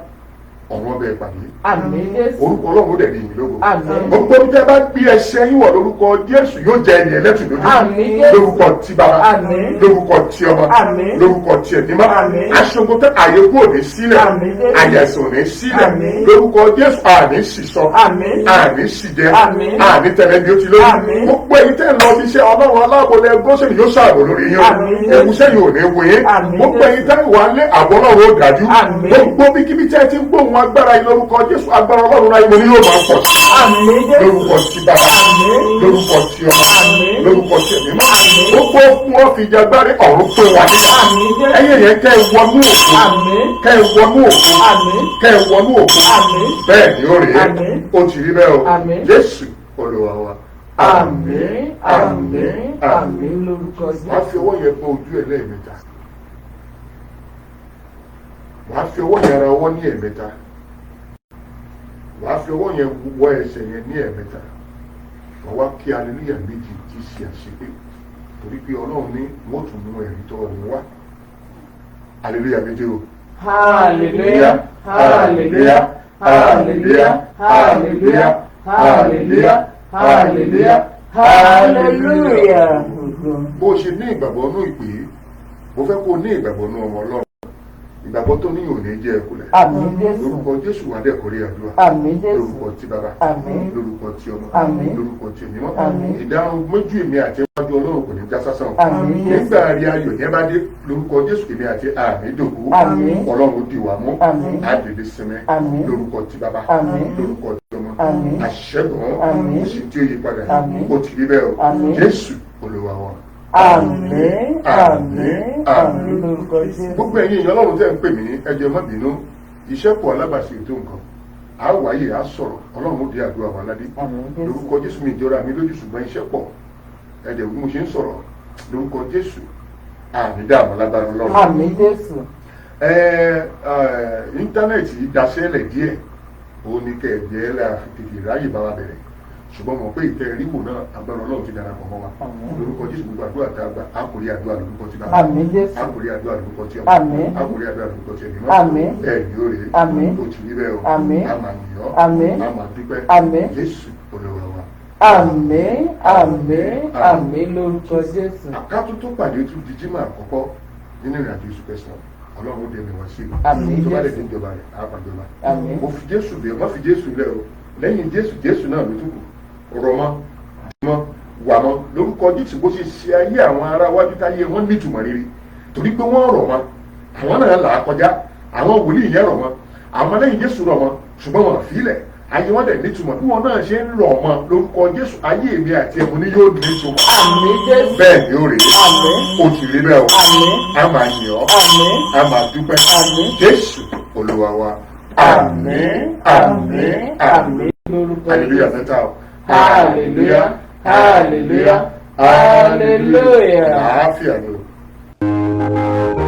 Speaker 1: ọ̀run ọbẹ̀ ìpàdé.
Speaker 2: Àmín Jésù.
Speaker 1: Orúkọ Ọlọ́run dẹ̀ ní ìyìn lógo.
Speaker 2: Àmín.
Speaker 1: Gbogbo bí tẹ́ bá gbé ẹsẹ̀ yín wọ̀ lórúkọ Jésù yóò jẹ ẹni ẹlẹ́tù lójú.
Speaker 2: Àmín Jésù.
Speaker 1: Lórúkọ ti Baba.
Speaker 2: Àmín.
Speaker 1: Lórúkọ ti Ọmọ.
Speaker 2: Àmín.
Speaker 1: Lórúkọ ti Ẹ̀mí Mímọ́.
Speaker 2: Àmín.
Speaker 1: Aṣogun tẹ àyè kú òní sílẹ̀.
Speaker 2: Àmín Jésù.
Speaker 1: Àyẹ̀sùn òní sílẹ̀.
Speaker 2: Àmín.
Speaker 1: Lórúkọ Jésù àní sísọ.
Speaker 2: Àmín.
Speaker 1: Àní síjẹ.
Speaker 2: Àmín.
Speaker 1: Àní tẹ̀lé bí ó ti lórí.
Speaker 2: Àmín.
Speaker 1: Gbogbo ẹ̀yin tẹ́ ń lọ bí iṣẹ́ Ọlọ́run aláàbòlẹ̀ Gósẹ́nì yóò ṣààbò lórí yín.
Speaker 2: Àmín.
Speaker 1: Ẹ̀wùsẹ́ yóò ní wo yín.
Speaker 2: Àmín.
Speaker 1: Gbogbo ẹ̀yin tẹ́ wà lé àbọ̀ Ọlọ́run ó dájú.
Speaker 2: Àmín.
Speaker 1: Gbogbo bíkíbi tẹ́ ti ń gbóhùn agbára yìí lórúkọ Jésù agbára Ọlọ́run náà ìmọ̀ ni yóò máa pọ̀ sí.
Speaker 2: Àmín Jésù.
Speaker 1: Lórúkọ ti Baba.
Speaker 2: Àmín.
Speaker 1: Lórúkọ ti Ọmọ.
Speaker 2: Àmín.
Speaker 1: Lórúkọ ti Ẹ̀mí Mímọ́.
Speaker 2: Àmín.
Speaker 1: Gbogbo fún wọn fi jagbárí ọ̀run pé wà nígbà.
Speaker 2: Àmín Jésù.
Speaker 1: Ẹ̀yin yẹn kẹ́ ẹ wọnú òkú.
Speaker 2: Àmín.
Speaker 1: Kẹ́ ẹ wọnú òkú.
Speaker 2: Àmín.
Speaker 1: Kẹ́ ẹ wọnú òkú.
Speaker 2: Àmín.
Speaker 1: Bẹ́ẹ̀ ni ó rèé.
Speaker 2: Àmín.
Speaker 1: Ó ti rí bẹ́ẹ̀ o.
Speaker 2: Àmín.
Speaker 1: Jésù Olúwa wa.
Speaker 2: Àmín. Àmín. Àmín lórúkọ
Speaker 1: Wàá
Speaker 2: Jésù.
Speaker 1: fi ọwọ́ yẹn gbọ́ ojú ẹ̀ lẹ́ẹ̀mẹ́ta. Wàá fi ọwọ́ yẹn ra ọwọ́ ní ẹ̀mẹ́ta. Wàá fi ọwọ́ yẹn wọ ẹsẹ̀ yẹn ní ẹ̀mẹ́ta. Wàá wá kí aleluya méjì tí ṣe àṣepé. Torí pé Ọlọ́run ní wọ́n tún mú ẹ̀rí tọ́ ọ̀run wá. Aleluya méjì o.
Speaker 2: Hallelujah. Hallelujah. Hallelujah. Hallelujah. Hallelujah. Hallelujah. Hallelujah.
Speaker 1: Bó o ṣe ní ìgbàgbọ́ nú ìpè, mo fẹ́ kó o ní ìgbàgbọ́ nú ọmọ Ọlọ́run. Ìgbàgbọ́ tó ní òní jẹ́ ẹ̀kúlẹ̀.
Speaker 2: Àmín Jésù.
Speaker 1: Lórúkọ Jésù wà dẹ̀ kórè àdúrà.
Speaker 2: Àmín Jésù.
Speaker 1: Lórúkọ ti Baba.
Speaker 2: Àmín.
Speaker 1: Lórúkọ ti Ọmọ.
Speaker 2: Àmín.
Speaker 1: Lórúkọ ti Ẹ̀mí Mímọ́.
Speaker 2: Àmín.
Speaker 1: Ìdáhùn méjì èmi àti iwájú Ọlọ́run kò ní já sásán.
Speaker 2: Àmín Jésù.
Speaker 1: Nígbà rí ayọ̀ yẹn bá dé lórúkọ Jésù èmi àti àmì dòkú.
Speaker 2: Àmín.
Speaker 1: Ọlọ́run dì wá mú.
Speaker 2: Àmín.
Speaker 1: Àdèdè sinmi.
Speaker 2: Àmín.
Speaker 1: Lórúkọ ti Baba.
Speaker 2: Àmín.
Speaker 1: Lórúkọ ti Ọmọ.
Speaker 2: Àmín.
Speaker 1: Àṣẹ́gun.
Speaker 2: Àmín.
Speaker 1: Oṣù tí ó yí padà.
Speaker 2: Àmín.
Speaker 1: Ó ti rí bẹ́ẹ̀ o.
Speaker 2: Àmín.
Speaker 1: Jésù Olúwa wa.
Speaker 2: Àmín. Àmín. Àmín lórúkọ Jésù.
Speaker 1: Gbogbo ẹ̀yin èèyàn Ọlọ́run tẹ́ ń pè mí ẹ jọ̀ọ́ má bínú. Iṣẹ́ pọ̀ alábàṣe ètò nǹkan. A wáyé a sọ̀rọ̀ Ọlọ́run ó di àdúrà wa ládé.
Speaker 2: Àmín Jésù.
Speaker 1: Lórúkọ Jésù mi ìjọra mi lójú ṣùgbọ́n iṣẹ́ pọ̀. Ẹ̀dẹ̀ bí mo ṣe ń sọ̀rọ̀ lórúkọ Jésù àmì dààmú lágbára Ọlọ́run.
Speaker 2: Àmín Jésù.
Speaker 1: Íńtánẹ́ẹ̀tì daṣẹ́lẹ̀ díẹ̀ ó ní kẹ́ ẹ̀ jẹ́ la tètè ráyè bá wa bẹ̀rẹ̀ ṣùgbọ́n mọ̀ pé ìtẹ́ ríwò náà agbára Ọlọ́run ti darapọ̀ mọ́ wa.
Speaker 2: Àmín.
Speaker 1: Lórúkọ Jésù gbogbo àdúrà tá a gbà á kò rí àdúrà lórúkọ ti Baba.
Speaker 2: Àmín Jésù.
Speaker 1: Á kò rí àdúrà lórúkọ ti Ọmọ.
Speaker 2: Àmín.
Speaker 1: Á kò rí àdúrà lórúkọ ti Ẹ̀mí
Speaker 2: Àmín.
Speaker 1: bẹ́ẹ̀ ni ó rèé.
Speaker 2: Àmín.
Speaker 1: Ó ti rí bẹ́ẹ̀ o.
Speaker 2: Àmín.
Speaker 1: A máa yìn ọ́.
Speaker 2: Àmín.
Speaker 1: A máa dúpẹ́.
Speaker 2: Àmín.
Speaker 1: Jésù Olúwa wa.
Speaker 2: Àmín. Àmín. Àmín lórúkọ Jésù.
Speaker 1: Àkátú tó pàdé tún di jímọ̀ àkọ́kọ́ nínú ìrìnàjò oṣù kẹsàn-án Ọlọ́run ó dé mi wá sí i.
Speaker 2: Àmín
Speaker 1: Tó bá lè
Speaker 2: Jésù.
Speaker 1: dé ìjọba rẹ̀ á pàjọba.
Speaker 2: Àmín.
Speaker 1: Mo fi Jésù bẹ̀ má fi Jésù lẹ̀ o lẹ́yìn Jésù náà ló tún kù rọ̀ mọ́ mọ́ wà mọ́ lórúkọ Jésù bó ṣe ṣe ayé àwọn ará wájú táyé wọn nítumọ̀ rere torí pé wọ́n rọ̀ mọ́ àwọn náà là á kọjá àwọn wòlíì yẹn rọ̀ mọ́ àwọn lẹ́yìn Jésù rọ̀ mọ́ ṣùgbọ́n wọn àfilẹ̀ ayé wọn dẹ̀ nítumọ̀ bí wọn náà ṣe ń rọ̀ mọ́ lórúkọ Jésù ayé mi àti ẹ̀mú ni yóò nítumọ̀.
Speaker 2: Àmín Jésù.
Speaker 1: Bẹ́ẹ̀ ni ó rè é
Speaker 2: Àmín.
Speaker 1: ó ti rí bẹ́ẹ̀ o
Speaker 2: Àmín.
Speaker 1: a máa yìn ọ́
Speaker 2: Àmín.
Speaker 1: a máa dúpẹ́
Speaker 2: Àmín.
Speaker 1: Jésù Olúwa wa.
Speaker 2: Àmín. Àmín. Àmín lórúkọ
Speaker 1: Hallelujah
Speaker 2: Jésù.
Speaker 1: mẹ́ta o.
Speaker 2: Hallelujah. Hallelujah. Hallelujah.
Speaker 1: Àáfíà ni o.